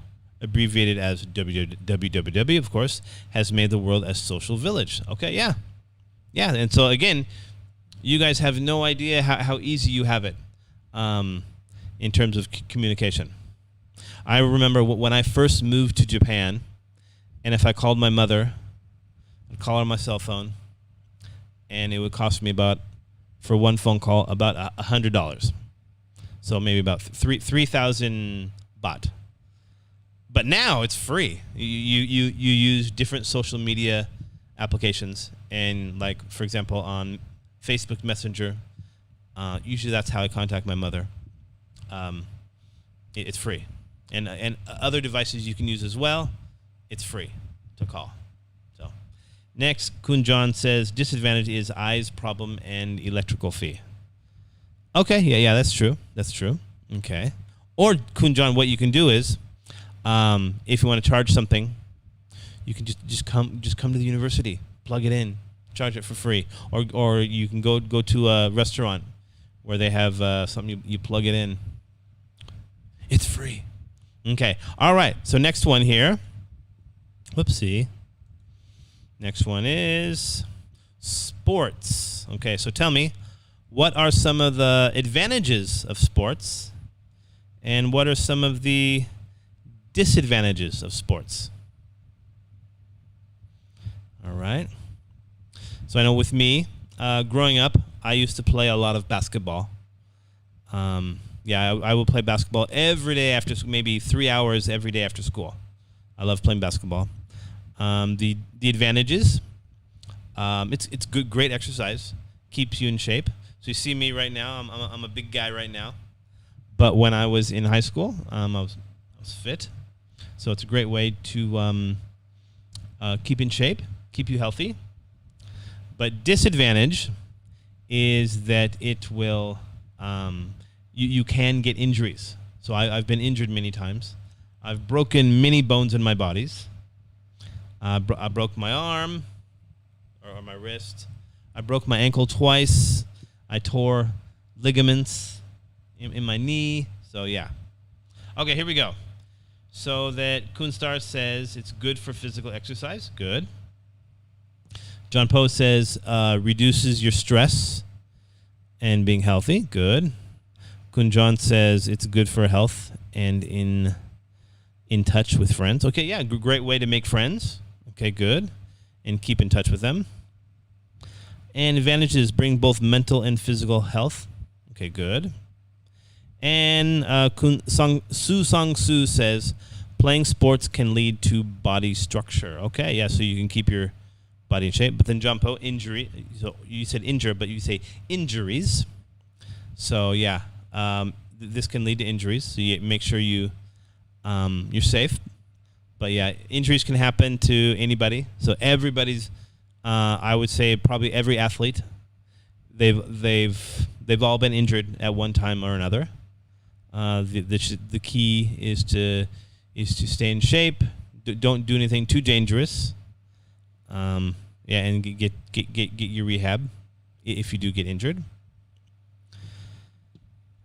abbreviated as www, of course, has made the world a social village. Okay, yeah. Yeah, and so again, you guys have no idea how easy you have it in terms of communication. I remember when I first moved to Japan, and if I called my mother, I'd call her on my cell phone, and it would cost me for one phone call, about $100. So maybe about 3,000 baht. But now it's free. You use different social media applications, and like, for example, on Facebook Messenger, usually that's how I contact my mother. It's free. And other devices you can use as well, it's free to call. So next, Kun John says disadvantage is eyes problem and electrical fee. Okay, yeah, that's true. That's true. Okay. Or Kun John, what you can do is, if you want to charge something, you can just come to the university, plug it in, charge it for free. Or you can go to a restaurant where they have something you plug it in. It's free. Okay. All right. So next one here. Whoopsie. Next one is sports. Okay. So tell me, what are some of the advantages of sports, and what are some of the disadvantages of sports? All right. So I know with me, growing up, I used to play a lot of basketball. I will play basketball every day after maybe 3 hours every day after school. I love playing basketball. The advantages, it's good, great exercise, keeps you in shape. So you see me right now. I'm a big guy right now, but when I was in high school, I was fit. So it's a great way to keep in shape, keep you healthy. But disadvantage is that it will you can get injuries. So I've been injured many times. I've broken many bones in my bodies. I broke my arm or my wrist. I broke my ankle twice. I tore ligaments in my knee. So yeah. Okay, here we go. So that Kunstar says it's good for physical exercise. Good. John Poe says reduces your stress and being healthy. Good. Kunjan says it's good for health and in touch with friends. Okay, yeah, great way to make friends. Okay, good. And keep in touch with them. And advantages bring both mental and physical health. Okay, good. And Su Song Su says playing sports can lead to body structure. Okay, yeah, so you can keep your body in shape. But then John Poe, injury. So you said injure, but you say injuries. So yeah, this can lead to injuries. So you make sure you're safe. But yeah, injuries can happen to anybody. So everybody's. I would say probably every athlete. They've all been injured at one time or another. The key is to stay in shape. Don't do anything too dangerous. And get your rehab if you do get injured.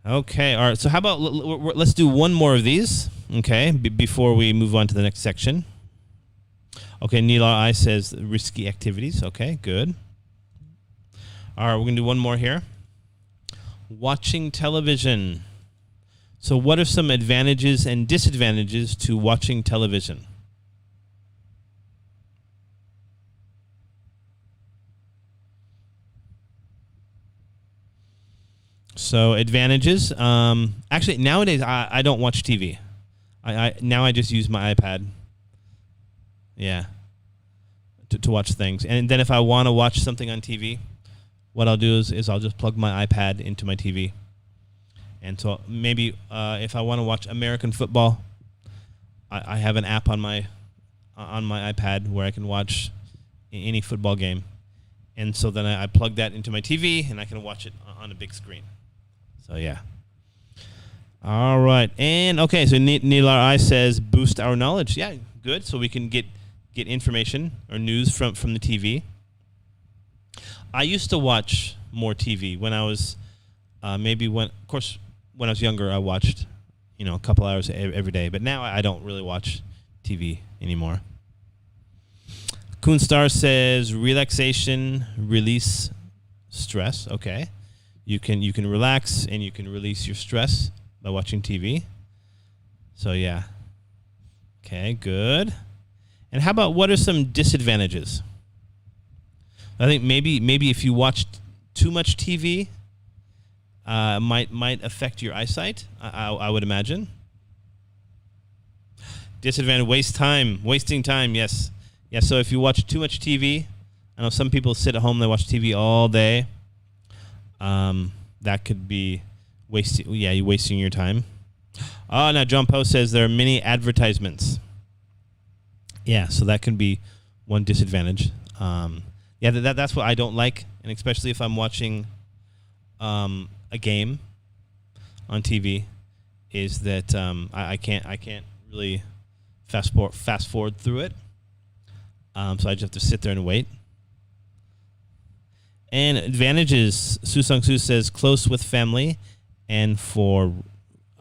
Okay, all right. So how about let's do one more of these, okay, before we move on to the next section. Okay, Nilar I says risky activities. Okay, good. All right, we're going to do one more here. Watching television. So what are some advantages and disadvantages to watching television? So advantages. Actually, nowadays I don't watch TV. Now I just use my iPad. Yeah. To watch things, and then if I want to watch something on TV, what I'll do is I'll just plug my iPad into my TV. And so maybe if I want to watch American football, I have an app on my iPad where I can watch any football game, and so then I plug that into my TV and I can watch it on a big screen. So yeah. All right, and okay, so Nilar I says boost our knowledge. Yeah, good. So we can get information or news from the TV. I used to watch more TV when I was when I was younger. I watched a couple hours every day, but now I don't really watch TV anymore. Kunstar says relaxation, release stress. Okay, you can relax and you can release your stress by watching TV. So yeah. Okay, good. And how about what are some disadvantages? I think maybe if you watch too much TV, might affect your eyesight. I would imagine. Disadvantage: wasting time. Yes, yeah. So if you watch too much TV, I know some people sit at home, they watch TV all day. That could be wasting. Yeah, you're wasting your time. Oh, now John Poe says there are many advertisements. Yeah, so that can be one disadvantage. That's what I don't like, and especially if I'm watching a game on TV, is that I can't really fast forward through it. So I just have to sit there and wait. And advantages: Su Sung Su says close with family, and for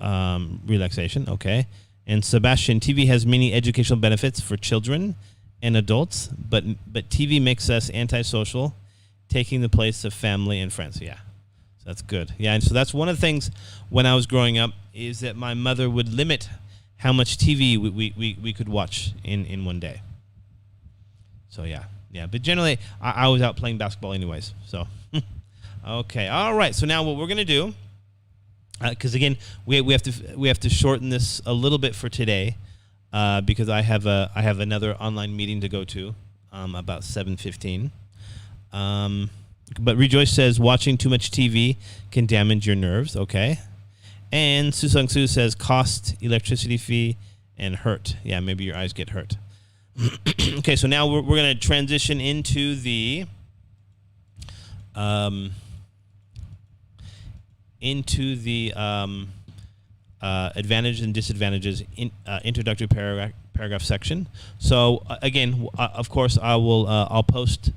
relaxation. Okay. And Sebastian, TV has many educational benefits for children and adults, but TV makes us antisocial, taking the place of family and friends. Yeah, so that's good. Yeah, and so that's one of the things when I was growing up is that my mother would limit how much TV we could watch in one day. So yeah. But generally, I was out playing basketball anyways. So, okay, all right. So now what we're gonna do, because again we have to shorten this a little bit for today, because I have another online meeting to go to about 7:15. But Rejoice says watching too much TV can damage your nerves. Okay, and Susung Su says cost, electricity fee, and hurt. Yeah, maybe your eyes get hurt. Okay, so now we're going to transition into the advantages and disadvantages in introductory paragraph section. So again, of course, I'll post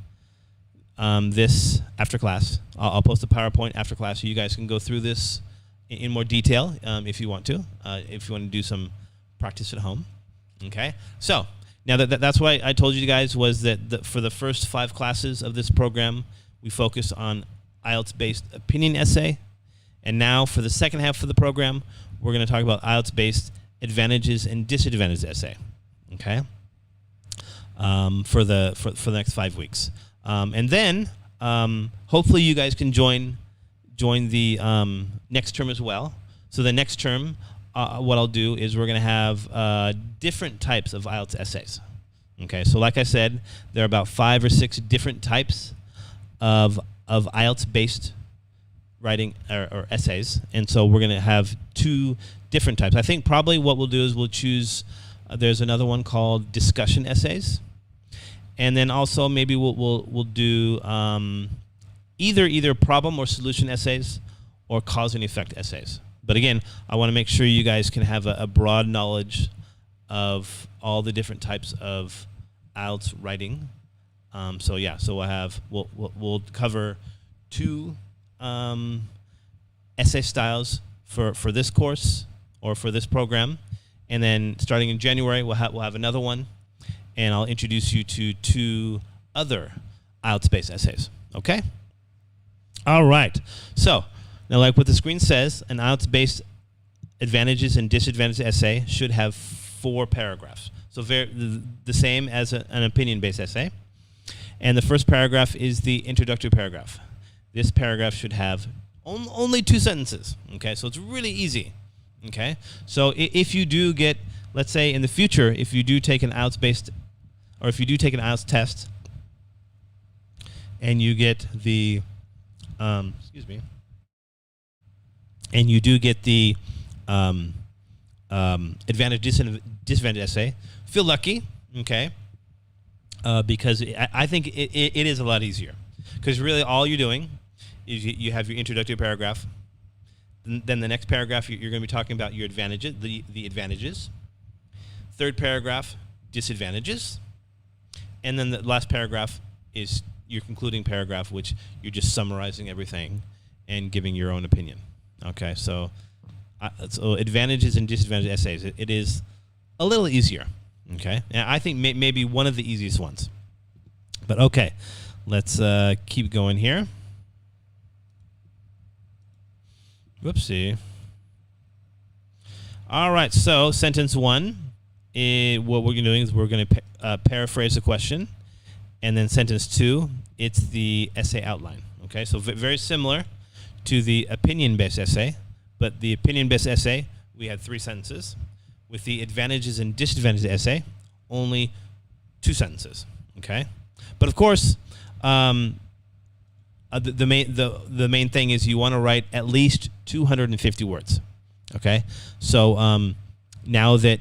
this after class. I'll post a PowerPoint after class, so you guys can go through this in more detail if you want to. If you want to do some practice at home. Okay, so. Now, that's why I told you guys was that for the first 5 classes of this program, we focus on IELTS-based opinion essay. And now for the second half of the program, we're going to talk about IELTS-based advantages and disadvantages essay, okay, for the next 5 weeks. And then hopefully you guys can join the next term as well. So the next term, what I'll do is we're going to have different types of IELTS essays. Okay, so like I said, there are about 5 or 6 different types of IELTS-based writing or essays, and so we're going to have 2 different types. I think probably what we'll do is we'll choose. There's another one called discussion essays, and then also maybe we'll do either problem or solution essays or cause and effect essays. But again, I want to make sure you guys can have a broad knowledge of all the different types of IELTS writing. So yeah, so we'll cover 2 essay styles for this course or for this program, and then starting in January we'll have another one, and I'll introduce you to 2 other IELTS-based essays. Okay. All right. So. Now, like what the screen says, an IELTS-based advantages and disadvantages essay should have 4 paragraphs. So the same as an opinion-based essay. And the first paragraph is the introductory paragraph. This paragraph should have only 2 sentences. Okay, so it's really easy. Okay, so if you do get, let's say in the future, if you do take an IELTS-based, or if you do take an IELTS test, and you get the, and you do get the advantage disadvantage essay, feel lucky, okay? Because I think it is a lot easier. Because really all you're doing is you have your introductory paragraph. Then the next paragraph you're going to be talking about your advantages, the advantages. Third paragraph, disadvantages. And then the last paragraph is your concluding paragraph, which you're just summarizing everything and giving your own opinion. Okay, so advantages and disadvantages essays, it is a little easier. Okay, and I think maybe one of the easiest ones. But okay, let's keep going here. Whoopsie. All right, so sentence 1, what we're doing is we're going to paraphrase the question. And then sentence 2, it's the essay outline. Okay, so very similar to the opinion-based essay, but the opinion-based essay, we had 3 sentences. With the advantages and disadvantages essay, only 2 sentences. Okay, but of course, the main thing is you want to write at least 250 words. Okay, so now that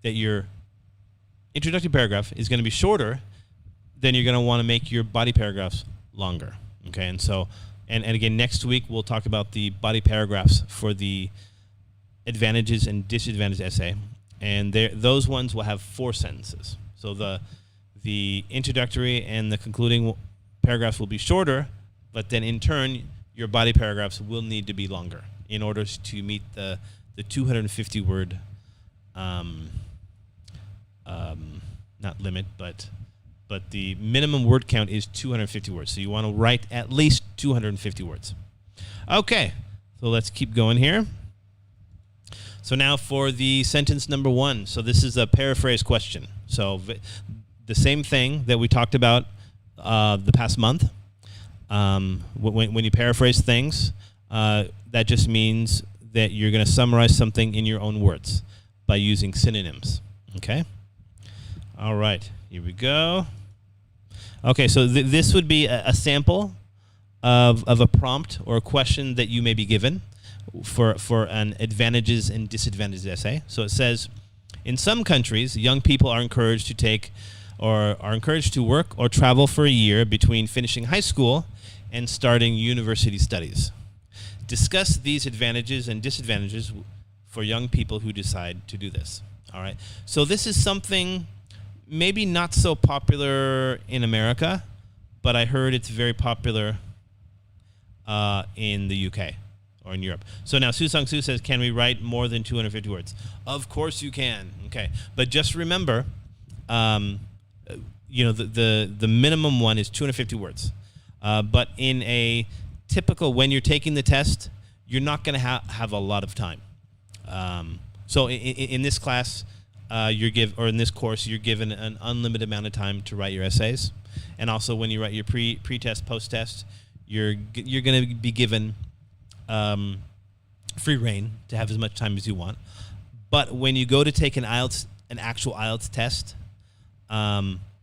your introductory paragraph is going to be shorter, then you're going to want to make your body paragraphs longer. Okay, and so and again next week we'll talk about the body paragraphs for the advantages and disadvantages essay, and those ones will have 4 sentences. So the introductory and the concluding paragraphs will be shorter, but then in turn your body paragraphs will need to be longer in order to meet the 250 word not limit, but the minimum word count is 250 words. So you want to write at least 250 words. Okay, so let's keep going here. So now for the sentence number 1. So this is a paraphrase question. So the same thing that we talked about the past month. When you paraphrase things, that just means that you're going to summarize something in your own words by using synonyms. Okay? All right, here we go. Okay, so this would be a sample of a prompt or a question that you may be given for an advantages and disadvantages essay. So it says, in some countries, young people are encouraged to take or are encouraged to work or travel for a year between finishing high school and starting university studies. Discuss these advantages and disadvantages for young people who decide to do this. All right. So this is something maybe not so popular in America, but I heard it's very popular in the UK or in Europe. So now Su Sung Su says, can we write more than 250 words? Of course you can. Okay. But just remember, you know, the minimum one is 250 words. But in a typical, when you're taking the test, you're not going to have a lot of time. So in this class, in this course, you're given an unlimited amount of time to write your essays. And also when you write your pre-test, post-test, you're going to be given free reign to have as much time as you want. But when you go to take an actual IELTS test,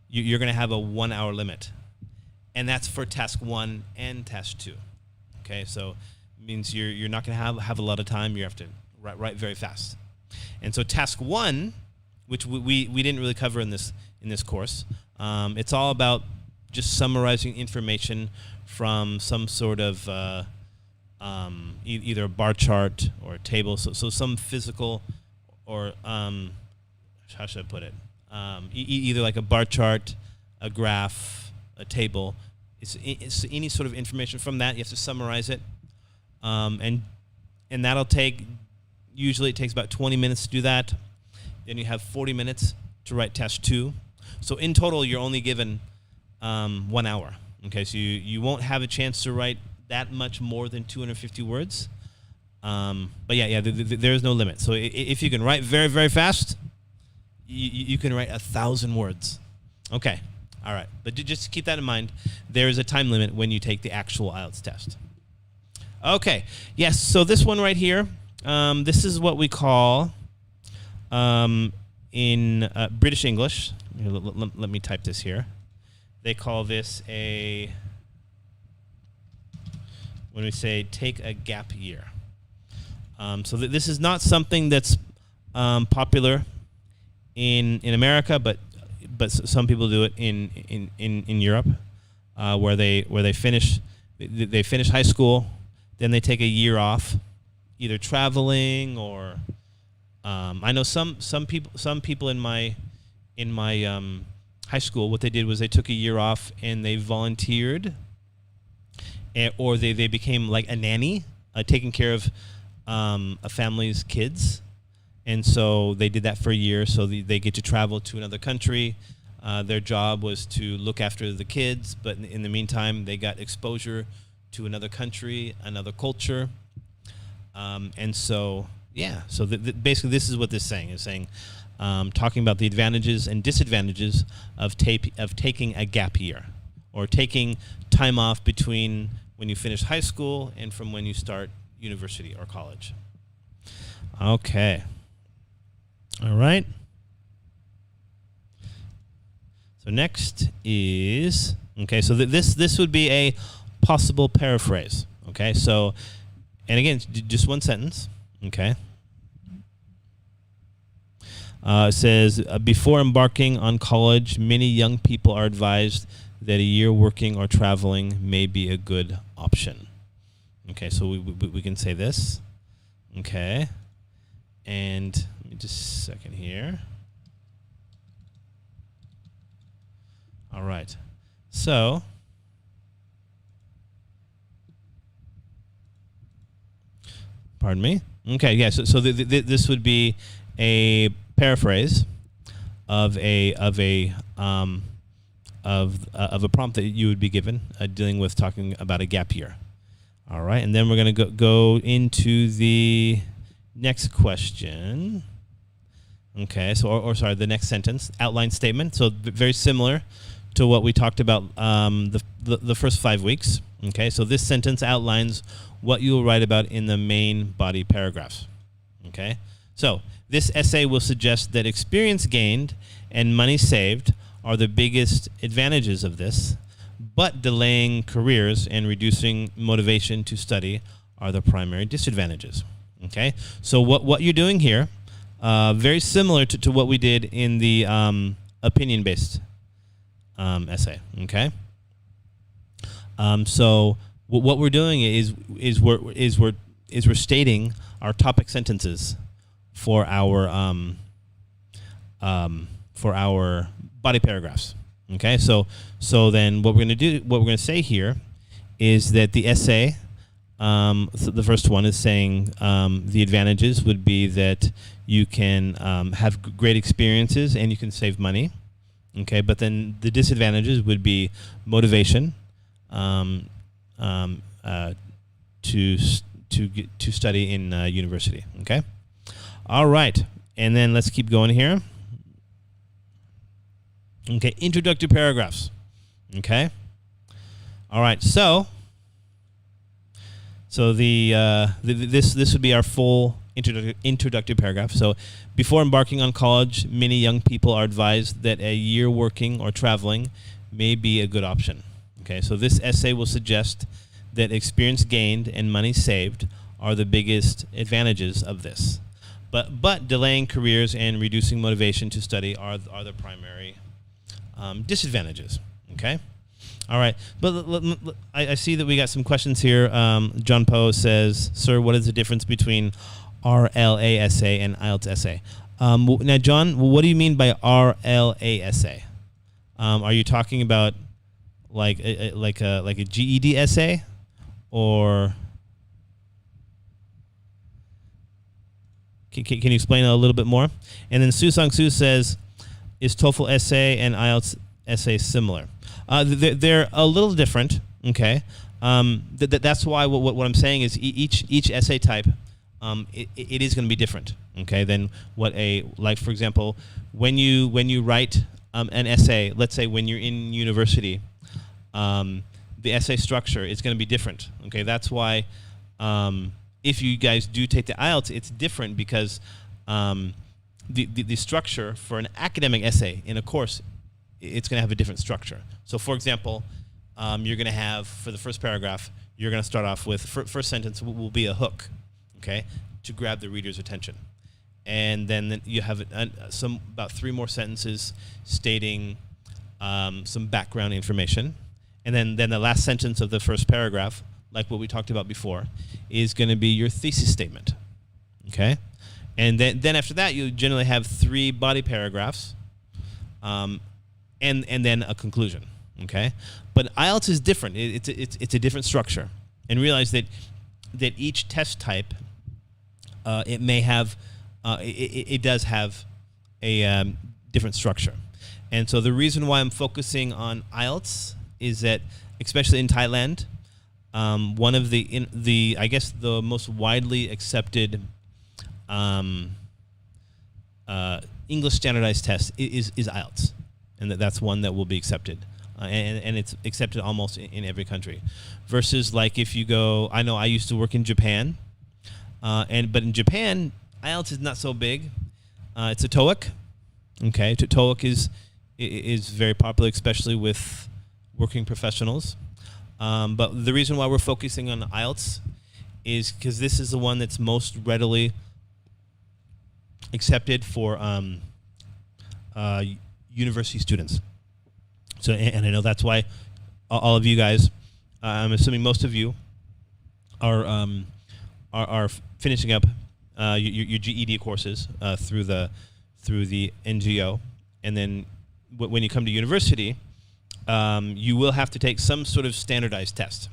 you're going to have a 1 hour limit. And that's for task 1 and task 2. Okay, so it means you're not going to have a lot of time. You have to write very fast. And so task 1, which we didn't really cover in this course, it's all about just summarizing information from some sort of either a bar chart or a table. So some physical or how should I put it? Either like a bar chart, a graph, a table. It's any sort of information from that. You have to summarize it, and that'll take. Usually, it takes about 20 minutes to do that. Then you have 40 minutes to write task 2. So in total, you're only given 1 hour. Okay, so you won't have a chance to write that much more than 250 words. But yeah, there's no limit. So if you can write very, very fast, you can write 1,000 words. Okay. All right, but just keep that in mind. There is a time limit when you take the actual IELTS test. Okay, yes, so this one right here, this is what we call, in British English, let me type this here. They call this when we say take a gap year. So this is not something that's popular in America, but some people do it in Europe, where they finish high school, then they take a year off, either traveling or I know some people in my high school, what they did was they took a year off and they volunteered, or they became like a nanny, taking care of a family's kids. And so they did that for a year, so they get to travel to another country. Their job was to look after the kids, but in the meantime, they got exposure to another country, another culture. And so, yeah, so basically this is what this is saying. It's saying, talking about the advantages and disadvantages of taking a gap year, or taking time off between when you finish high school and from when you start university or college. Okay. All right. So next is, okay, so this would be a possible paraphrase. Okay, so, and again, just one sentence. Okay. It says, before embarking on college, many young people are advised that a year working or traveling may be a good option. Okay, so we can say this. Okay. And let me just a second here. All right. So Pardon me. Okay, yeah. So this would be a paraphrase of a prompt that you would be given dealing with talking about a gap year. All right, and then we're going to go into the next question. Okay, so or sorry, the next sentence, outline statement. So very similar to what we talked about the first 5 weeks. Okay, so this sentence outlines what you will write about in the main body paragraphs. Okay, so this essay will suggest that experience gained and money saved are the biggest advantages of this, but delaying careers and reducing motivation to study are the primary disadvantages. Okay, so what you're doing here, very similar to what we did in the opinion-based essay. Okay, so what we're doing is we're stating our topic sentences for our body paragraphs. Okay, so then what we're going to say here is that the essay, the first one is saying the advantages would be that you can have great experiences and you can save money. Okay, but then the disadvantages would be motivation to study in university. Okay, all right, and then let's keep going here. Okay, introductory paragraphs. Okay, all right. So this would be our full introductory paragraph. So, before embarking on college, many young people are advised that a year working or traveling may be a good option. Okay, so this essay will suggest that experience gained and money saved are the biggest advantages of this, but delaying careers and reducing motivation to study are the primary disadvantages. Okay, all right. But I see that we got some questions here. John Poe says, "Sir, what is the difference between RLA essay and Ielts essay?" Now, John, what do you mean by RLA essay? Are you talking about like a GED essay, or can you explain a little bit more? And then Su Sang Su says, "Is TOEFL essay and Ielts essay similar?" They're a little different. Okay, that's why what I'm saying is each essay type, it is going to be different. Okay, than what for example, when you write an essay, let's say when you're in university, the essay structure is going to be different. Okay, that's why if you guys do take the Ielts, it's different because the structure for an academic essay in a course, it's going to have a different structure. So, for example, you're going to have, for the first paragraph, you're going to start off with, first sentence will be a hook, okay, to grab the reader's attention. And then you have about 3 more sentences stating some background information. And then the last sentence of the first paragraph, like what we talked about before, is going to be your thesis statement, okay? And then after that, you generally have 3 body paragraphs, and then a conclusion, okay? But IELTS is different. It's a different structure. And realize that each test type, it may have, it does have a different structure. And so the reason why I'm focusing on IELTS is that, especially in Thailand, one of the I guess the most widely accepted English standardized test is IELTS, and that's one that will be accepted, and it's accepted almost in every country. Versus like if you go, I know I used to work in Japan, but in Japan IELTS is not so big. It's a TOEIC. Okay, TOEIC is very popular, especially with working professionals. But the reason why we're focusing on IELTS is because this is the one that's most readily accepted for university students. So, and I know that's why all of you guys, I'm assuming most of you, are finishing up your GED courses through the NGO, and then when you come to university, you will have to take some sort of standardized test.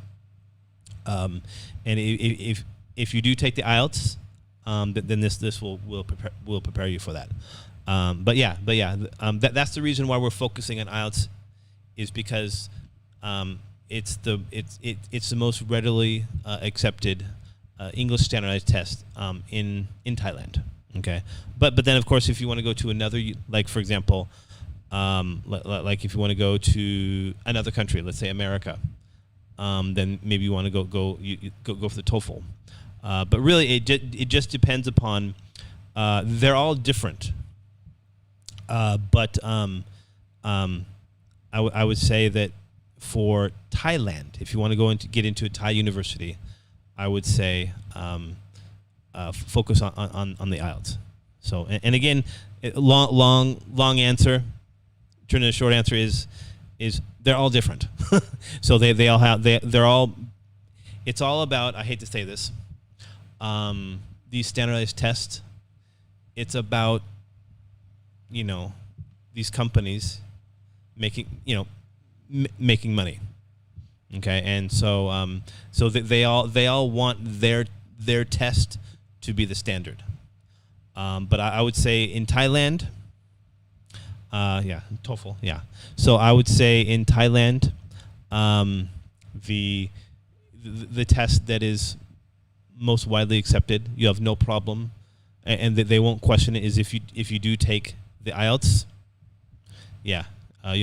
And if you do take the IELTS, then this will prepare you for that. That's the reason why we're focusing on IELTS, is because it's the most readily accepted English standardized test in Thailand. Okay, but then of course, if you want to go to another, like for example, like if you want to go to another country, let's say America, then maybe you want to go for the TOEFL. But really, it just depends upon. They're all different. But I would say that for Thailand, if you want to get into a Thai university, I would say focus on the IELTS. So and again, long answer. Turn to the short answer is they're all different. So they all have they're all. It's all about, I hate to say this, these standardized tests. It's about, these companies making making money. Okay, and so they all want their test to be the standard. But I would say in Thailand, TOEFL, yeah. So I would say in Thailand, the test that is most widely accepted, you have no problem, and that they won't question it, is if you do take the IELTS, you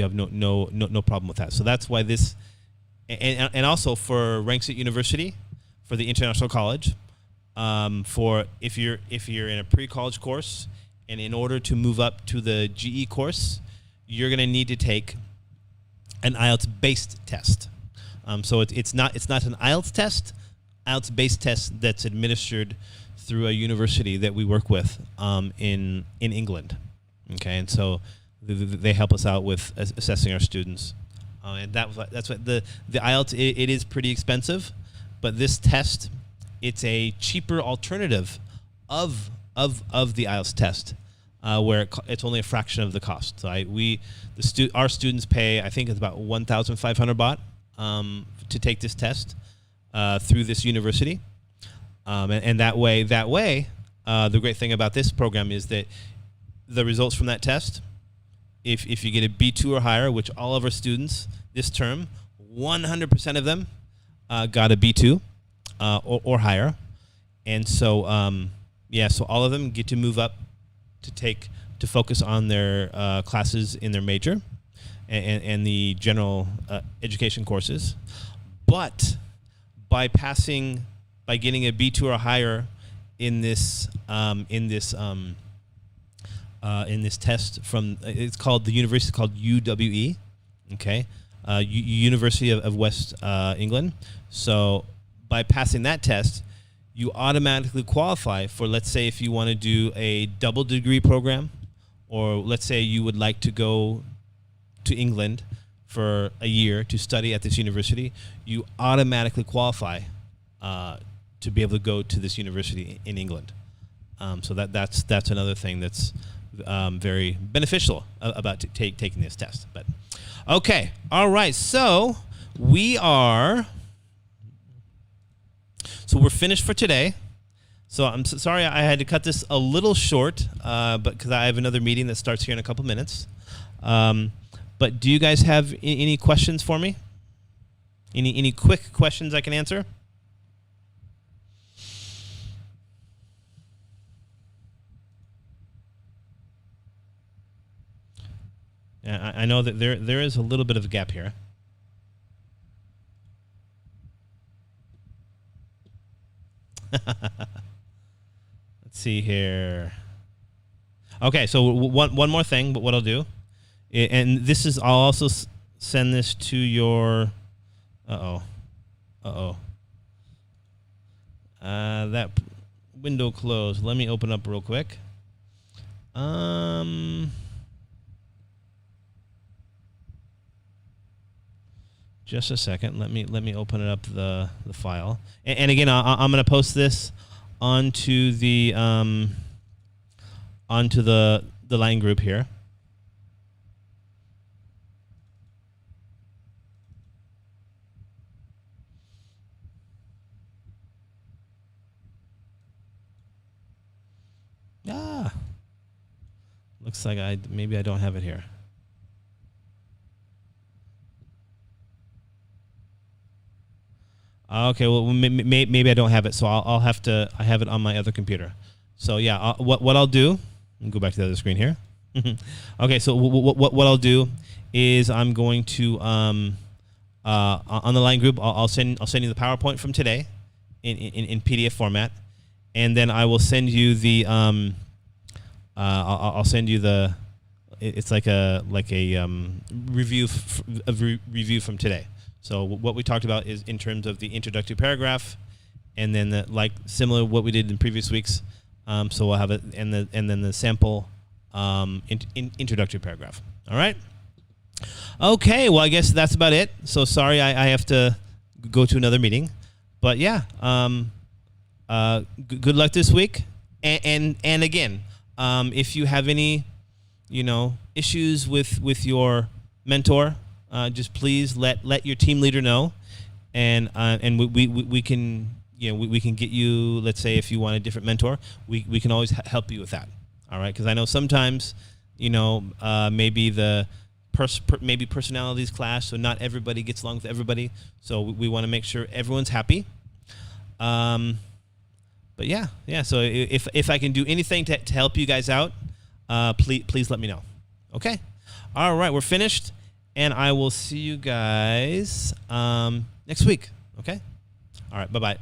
have no problem with that. So that's why this, and also for ranks at university, for the international college, for if you're in a pre-college course, and in order to move up to the GE course, you're going to need to take an IELTS-based test. So it's not an IELTS test, IELTS-based test that's administered through a university that we work with in England. Okay, and so they help us out with assessing our students, and that's what the IELTS. It is pretty expensive, but this test, it's a cheaper alternative of the IELTS test, where it's only a fraction of the cost. So our students pay, I think it's about 1,500 baht to take this test through this university, and that way, the great thing about this program is that the results from that test, if you get a B2 or higher, which all of our students this term, 100% of them got a B2 or higher, and so so all of them get to move up to focus on their classes in their major and the general education courses. But by getting a B2 or higher in this test from, it's called, the university is called UWE, okay, University of West England. So by passing that test, you automatically qualify for, let's say, if you want to do a double degree program, or let's say you would like to go to England for a year to study at this university, you automatically qualify to be able to go to this university in England. So that's another thing that's very beneficial about taking this test. But okay, all right. So we're finished for today. So I'm sorry I had to cut this a little short, but because I have another meeting that starts here in a couple minutes. But do you guys have any questions for me? Any quick questions I can answer? I know that there is a little bit of a gap here. Let's see here. Okay, so one more thing, but what I'll do, and this is, I'll also send this to your. That window closed. Let me open up real quick. Just a second. Let me open it up the file. And again, I'm going to post this onto the line group here. Looks like maybe I don't have it here. Okay, well maybe I don't have it, so I'll have to. I have it on my other computer. So yeah, what I'll do, I'll go back to the other screen here. Okay, so what I'll do is I'm going to on the line group I'll send you the PowerPoint from today in PDF format, and then I will send you the I'll send you the it's like a review review from today. So what we talked about is in terms of the introductory paragraph, and then similar to what we did in previous weeks. So we'll have it, and then the sample introductory paragraph. All right. Okay. Well, I guess that's about it. So sorry, I have to go to another meeting, but yeah. Good luck this week, and again, if you have any, issues with your mentor. Just please let your team leader know, and we can we can get you. Let's say if you want a different mentor, we can always help you with that. All right, because I know sometimes maybe maybe personalities clash, so not everybody gets along with everybody. So we want to make sure everyone's happy. But yeah. So if I can do anything to help you guys out, please let me know. Okay. All right, we're finished. And I will see you guys next week. Okay? All right. Bye-bye.